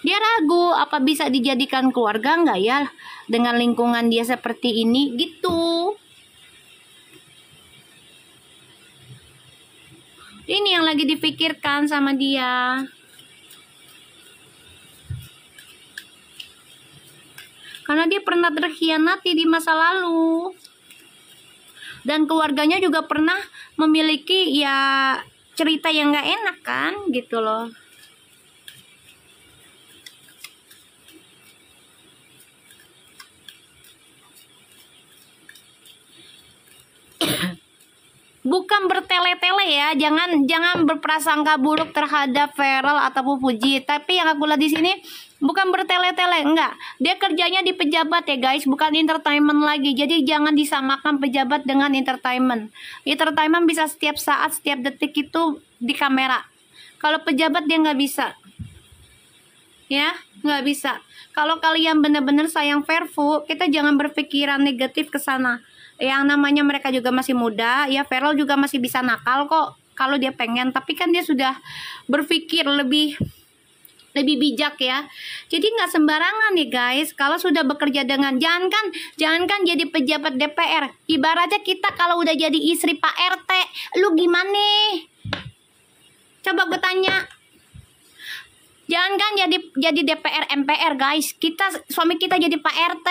Dia ragu apa bisa dijadikan keluarga nggak ya dengan lingkungan dia seperti ini gitu. Ini yang lagi dipikirkan sama dia. Karena dia pernah terkhianati di masa lalu. Dan keluarganya juga pernah memiliki ya cerita yang nggak enak kan gitu loh. Bukan bertele-tele ya, jangan berprasangka buruk terhadap Feral ataupun Fuji. Tapi yang aku lihat di sini bukan bertele-tele, enggak. Dia kerjanya di pejabat ya guys, bukan entertainment lagi. Jadi jangan disamakan pejabat dengan entertainment. Entertainment bisa setiap saat, setiap detik itu di kamera. Kalau pejabat dia nggak bisa. Ya, nggak bisa. Kalau kalian benar-benar sayang Verfu, kita jangan berpikiran negatif ke sana. Yang namanya mereka juga masih muda, ya Feral juga masih bisa nakal kok kalau dia pengen, tapi kan dia sudah berpikir lebih bijak ya. Jadi nggak sembarangan nih guys, kalau sudah bekerja dengan jangankan jadi pejabat DPR, ibaratnya kita kalau udah jadi istri Pak RT, lu gimana? Coba gue tanya. Jangankan jadi DPR MPR guys, suami kita jadi Pak RT,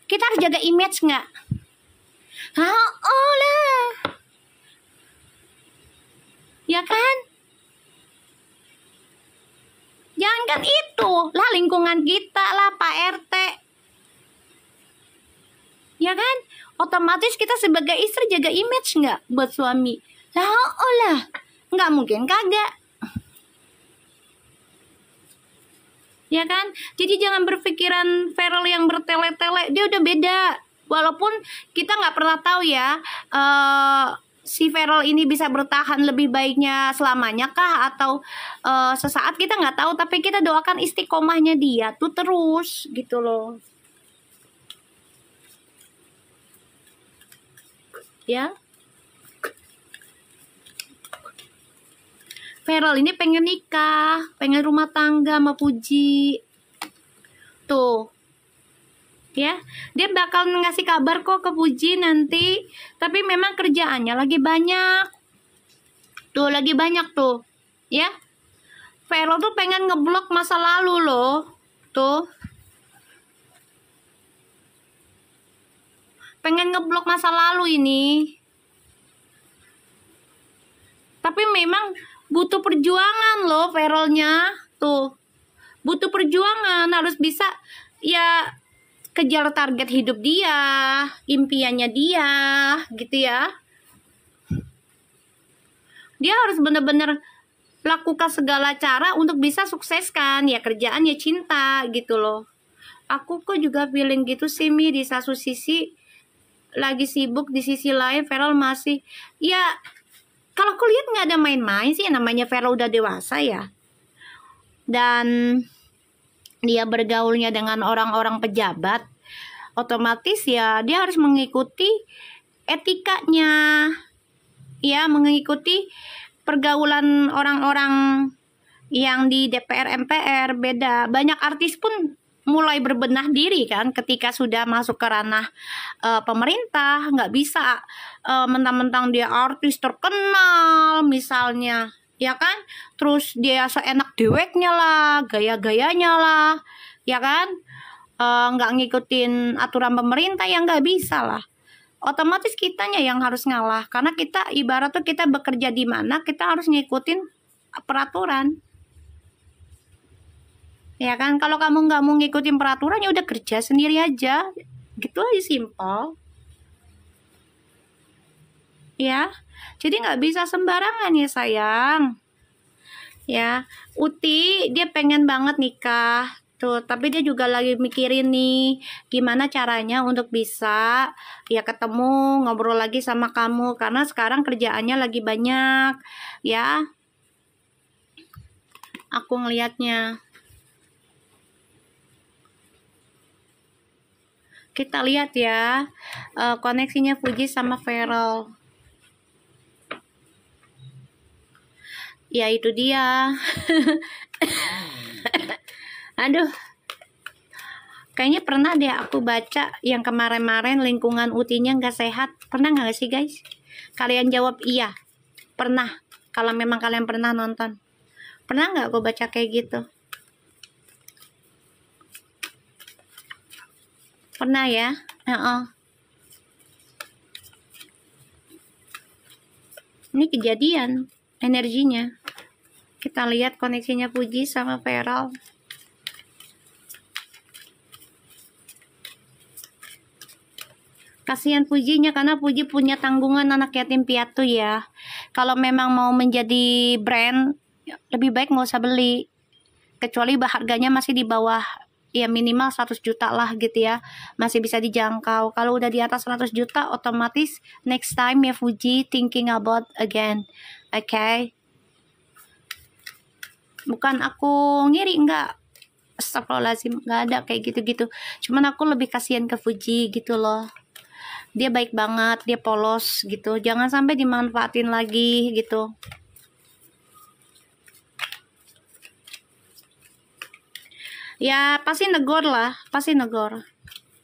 kita harus jaga image nggak? Oh lah, ya kan? Jangan itu lah lingkungan kita lah Pak RT, ya kan? Otomatis kita sebagai istri jaga image nggak buat suami? Oh lah, nggak mungkin kagak, ya kan? Jadi jangan berpikiran Feral yang bertele-tele, dia udah beda. Walaupun kita nggak pernah tahu ya, si Feral ini bisa bertahan lebih baiknya selamanya kah atau sesaat, kita nggak tahu. Tapi kita doakan istiqomahnya dia tuh terus gitu loh. Ya. Feral ini pengen nikah, pengen rumah tangga sama Fuji. Tuh. Ya, dia bakal ngasih kabar kok ke Fuji nanti, tapi memang kerjaannya lagi banyak. Tuh lagi banyak tuh. Ya. Vero tuh pengen ngeblok masa lalu loh. Tuh. Pengen ngeblok masa lalu ini. Tapi memang butuh perjuangan loh Verolnya. Tuh. Butuh perjuangan, harus bisa ya kejar target hidup dia, impiannya dia, gitu ya. Dia harus benar-benar lakukan segala cara untuk bisa sukseskan ya kerjaannya, cinta gitu loh. Aku kok juga feeling gitu sih Mi, di satu sisi lagi sibuk, di sisi lain Verol masih ya, kalau aku lihat nggak ada main-main sih, namanya Verol udah dewasa ya, dan dia bergaulnya dengan orang-orang pejabat, otomatis ya dia harus mengikuti etikanya, ya mengikuti pergaulan orang-orang yang di DPR MPR. Beda, banyak artis pun mulai berbenah diri kan ketika sudah masuk ke ranah pemerintah. Nggak bisa mentang-mentang dia artis terkenal misalnya, ya kan, terus dia seenak deweknya lah, gaya-gayanya lah, ya kan, nggak ngikutin aturan pemerintah, ya nggak bisa lah. Otomatis kitanya yang harus ngalah, karena kita ibarat tuh kita bekerja di mana kita harus ngikutin peraturan, ya kan. Kalau kamu nggak mau ngikutin peraturan ya udah kerja sendiri aja, gitu aja, simpel ya. Jadi nggak bisa sembarangan ya sayang ya. Uti dia pengen banget nikah tuh, tapi dia juga lagi mikirin nih gimana caranya untuk bisa ya ketemu, ngobrol lagi sama kamu, karena sekarang kerjaannya lagi banyak ya, aku ngelihatnya. Kita lihat ya koneksinya Fuji sama Verol. Ya itu dia. Aduh, kayaknya pernah deh aku baca yang kemarin-marin lingkungan utinya nggak sehat. Pernah nggak sih guys? Kalian jawab iya. Pernah. Kalau memang kalian pernah nonton. Pernah nggak aku baca kayak gitu? Pernah ya? Ini kejadian energinya. Kita lihat koneksinya Fuji sama Verol. Kasihan Fujinya, karena Fuji punya tanggungan anak yatim piatu ya. Kalau memang mau menjadi brand, lebih baik nggak usah beli. Kecuali harganya masih di bawah, ya minimal 100 juta lah gitu ya. Masih bisa dijangkau. Kalau udah di atas 100 juta, otomatis next time ya Fuji thinking about again. Okay? Bukan aku ngiri, enggak. Astagfirullahaladzim, nggak ada kayak gitu-gitu. Cuman aku lebih kasihan ke Fuji gitu loh. Dia baik banget, dia polos gitu. Jangan sampai dimanfaatin lagi gitu. Ya pasti negor lah, pasti negor.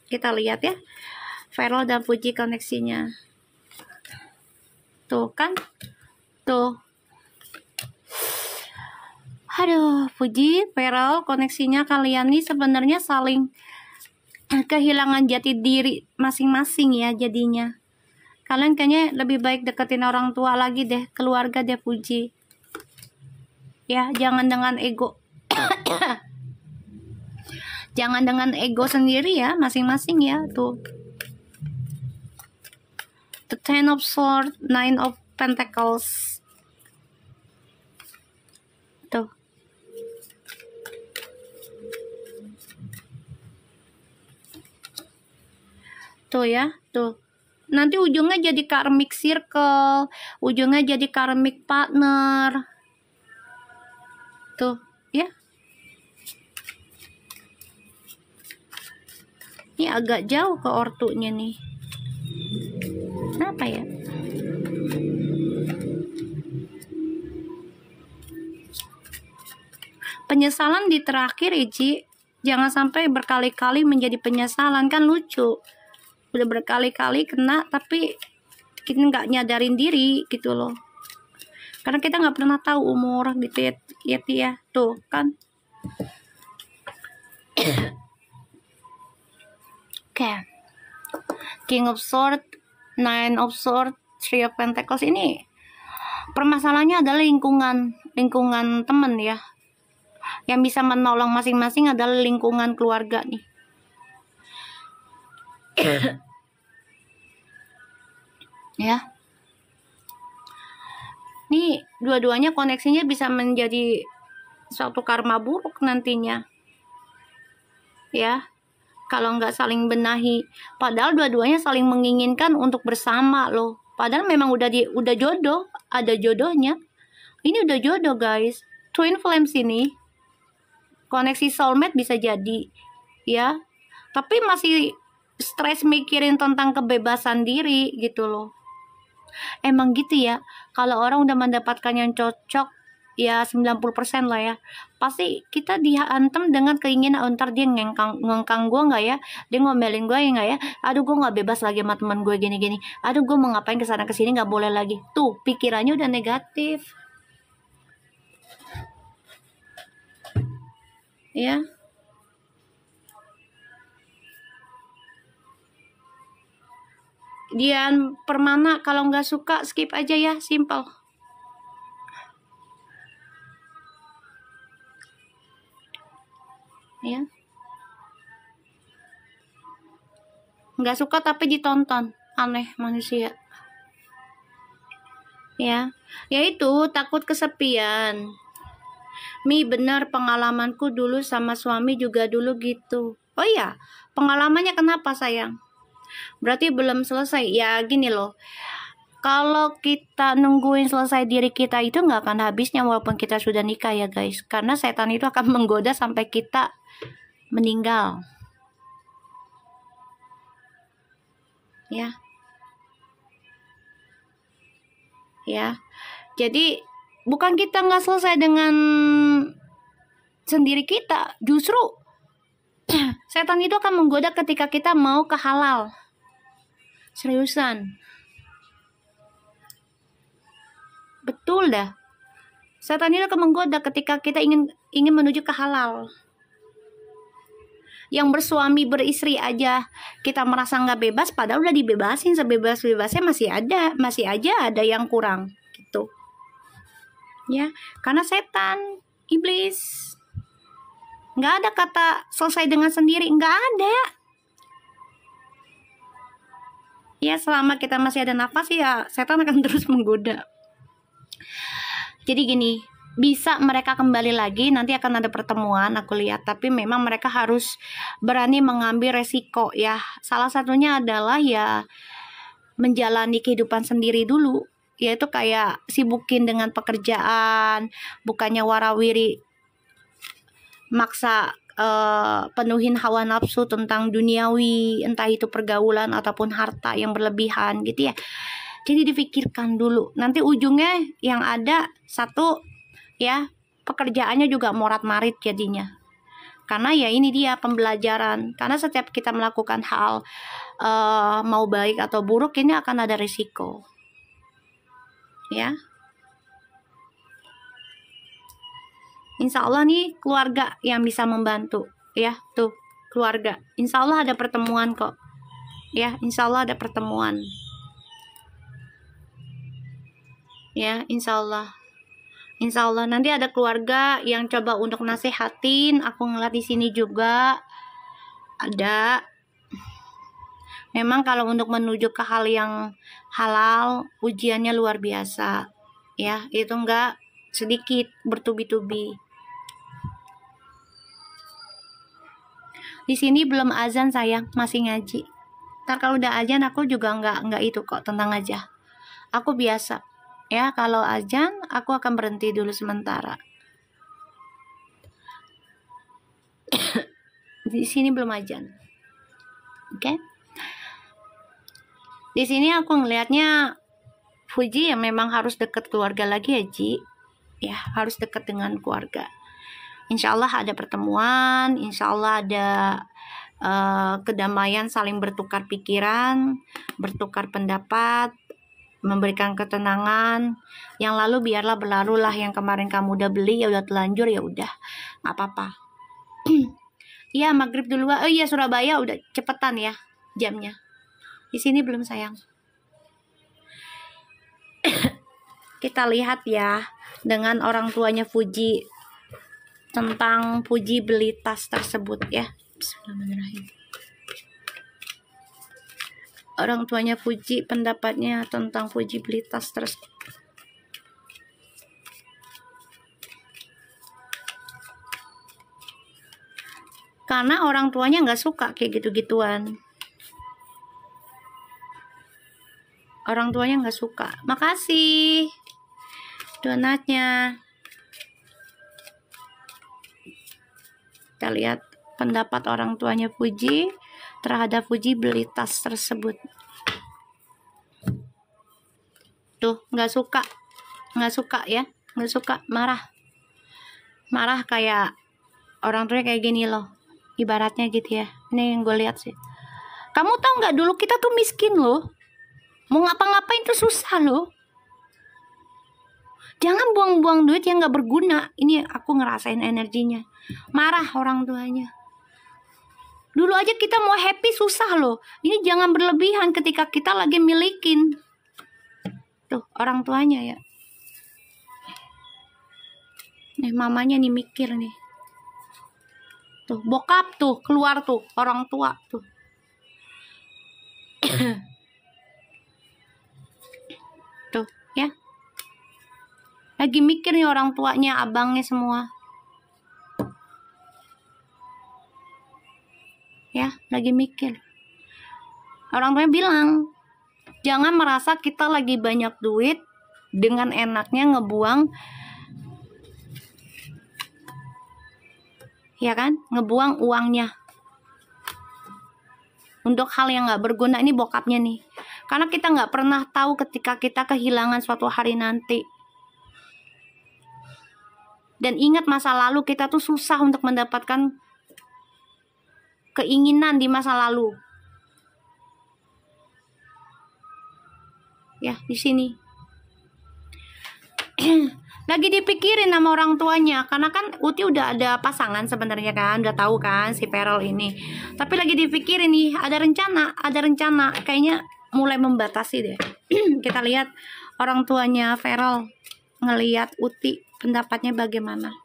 Kita lihat ya Verol dan Fuji koneksinya. Tuh kan, tuh. Aduh, Fuji, Verol, koneksinya kalian nih sebenarnya saling kehilangan jati diri masing-masing ya jadinya. Kalian kayaknya lebih baik deketin orang tua lagi deh, keluarga deh Fuji. Ya, jangan dengan ego. Jangan dengan ego sendiri ya, masing-masing ya, tuh. The Ten of Swords, Nine of Pentacles. Tuh. Tuh ya, tuh. Nanti ujungnya jadi karmic circle, ujungnya jadi karmic partner. Tuh, ya. Ini agak jauh ke ortunya nih. Kenapa ya? Penyesalan di terakhir, Iji. Jangan sampai berkali-kali menjadi penyesalan, kan lucu. Udah berkali-kali kena tapi kita nggak nyadarin diri gitu loh. Karena kita nggak pernah tahu umur gitu ya, tuh kan. Oke. King of Swords, Nine of Swords, Three of Pentacles ini permasalahannya adalah lingkungan teman ya. Yang bisa menolong masing-masing adalah lingkungan keluarga nih. Ya. Nih, dua-duanya koneksinya bisa menjadi suatu karma buruk nantinya. Ya. Kalau nggak saling benahi. Padahal dua-duanya saling menginginkan untuk bersama loh. Padahal memang udah jodoh, ada jodohnya. Ini udah jodoh, guys. Twin flames ini. Koneksi soulmate bisa jadi, ya. Tapi masih stres mikirin tentang kebebasan diri gitu loh. Emang gitu ya, kalau orang udah mendapatkan yang cocok, ya 90% lah ya, pasti kita dihantam dengan keinginan, ntar dia ngengkang gue nggak ya, dia ngomelin gue ya nggak ya, aduh gue nggak bebas lagi sama teman gue gini-gini, aduh gue mau ngapain kesana kesini nggak boleh lagi, tuh pikirannya udah negatif, ya. Dian Permana, kalau nggak suka skip aja ya, simple. Ya, nggak suka tapi ditonton, aneh manusia. Ya, yaitu takut kesepian. Benar, pengalamanku dulu sama suami juga dulu gitu. Oh iya, pengalamannya kenapa sayang? Berarti belum selesai. Ya gini loh, kalau kita nungguin selesai diri kita itu nggak akan habisnya walaupun kita sudah nikah ya guys. Karena setan itu akan menggoda sampai kita meninggal. Ya. Ya. Jadi bukan kita nggak selesai dengan sendiri kita. Justru setan itu akan menggoda ketika kita mau ke halal. Seriusan. Betul dah. Setan itu akan menggoda ketika kita ingin menuju ke halal. Yang bersuami beristri aja kita merasa nggak bebas, padahal udah dibebasin sebebas-bebasnya, masih aja ada yang kurang gitu. Ya, karena setan, iblis. Nggak ada kata selesai dengan sendiri, nggak ada. Ya, selama kita masih ada nafas ya setan akan terus menggoda. Jadi gini, bisa mereka kembali lagi, nanti akan ada pertemuan aku lihat, tapi memang mereka harus berani mengambil resiko ya. Salah satunya adalah ya menjalani kehidupan sendiri dulu, yaitu kayak sibukin dengan pekerjaan, bukannya warawiri maksa penuhin hawa nafsu tentang duniawi, entah itu pergaulan ataupun harta yang berlebihan gitu ya. Jadi dipikirkan dulu, nanti ujungnya yang ada satu ya, pekerjaannya juga morat-marit jadinya. Karena ya ini dia pembelajaran, karena setiap kita melakukan hal mau baik atau buruk ini akan ada risiko. Ya. Insya Allah nih keluarga yang bisa membantu ya, tuh keluarga. Insya Allah ada pertemuan kok. Ya, insya Allah ada pertemuan. Ya, insya Allah nanti ada keluarga yang coba untuk nasihatin. Aku ngeliat di sini juga ada. Memang kalau untuk menuju ke hal yang halal, ujiannya luar biasa. Ya, itu enggak sedikit, bertubi-tubi. Di sini belum azan sayang, masih ngaji. Ntar kalau udah azan aku juga enggak itu kok tentang aja. Aku biasa. Ya, kalau azan aku akan berhenti dulu sementara. Di sini belum azan. Oke. Di sini aku ngelihatnya Fuji ya memang harus dekat keluarga lagi ya Ji. Ya, harus dekat dengan keluarga. Insya Allah ada pertemuan, insya Allah ada kedamaian, saling bertukar pikiran, bertukar pendapat, memberikan ketenangan. Yang lalu biarlah berlalu lah, yang kemarin kamu udah beli ya udah telanjur, ya udah nggak apa-apa. Iya, maghrib dulu. Oh iya, Surabaya udah cepetan ya jamnya. Di sini belum, sayang. Kita lihat ya dengan orang tuanya Fuji, tentang Fuji beli tas tersebut ya. Bismillahirrahmanirrahim. Orang tuanya Fuji, pendapatnya tentang Fuji beli tas tersebut. Karena orang tuanya nggak suka kayak gitu-gituan. Orang tuanya nggak suka. Makasih donatnya. Kita lihat pendapat orang tuanya Fuji terhadap Fuji beli tas tersebut. Tuh, nggak suka ya, nggak suka, marah kayak orang tuanya kayak gini loh, ibaratnya gitu ya. Ini yang gue lihat sih. Kamu tahu nggak, dulu kita tuh miskin loh, mau ngapa-ngapain tuh susah loh. Jangan buang-buang duit yang nggak berguna. Ini aku ngerasain energinya, marah orang tuanya. Dulu aja kita mau happy susah loh. Ini jangan berlebihan ketika kita lagi milikin. Tuh, orang tuanya ya. Nih, mamanya nih mikir nih. Tuh, bokap tuh, keluar tuh, orang tua tuh. Tuh, ya. Lagi mikir nih orang tuanya, abangnya semua. Ya, lagi mikir. Orang tuanya bilang, jangan merasa kita lagi banyak duit dengan enaknya ngebuang, ya kan, ngebuang uangnya untuk hal yang nggak berguna. Ini bokapnya nih, karena kita nggak pernah tahu ketika kita kehilangan suatu hari nanti. Dan ingat, masa lalu kita tuh susah untuk mendapatkan keinginan di masa lalu. Ya, di sini lagi dipikirin sama orang tuanya, karena kan Uti udah ada pasangan sebenarnya kan, udah tahu kan si Feral ini. Tapi lagi dipikirin nih, ada rencana, kayaknya mulai membatasi deh. Kita lihat orang tuanya Feral ngelihat Uti pendapatnya bagaimana.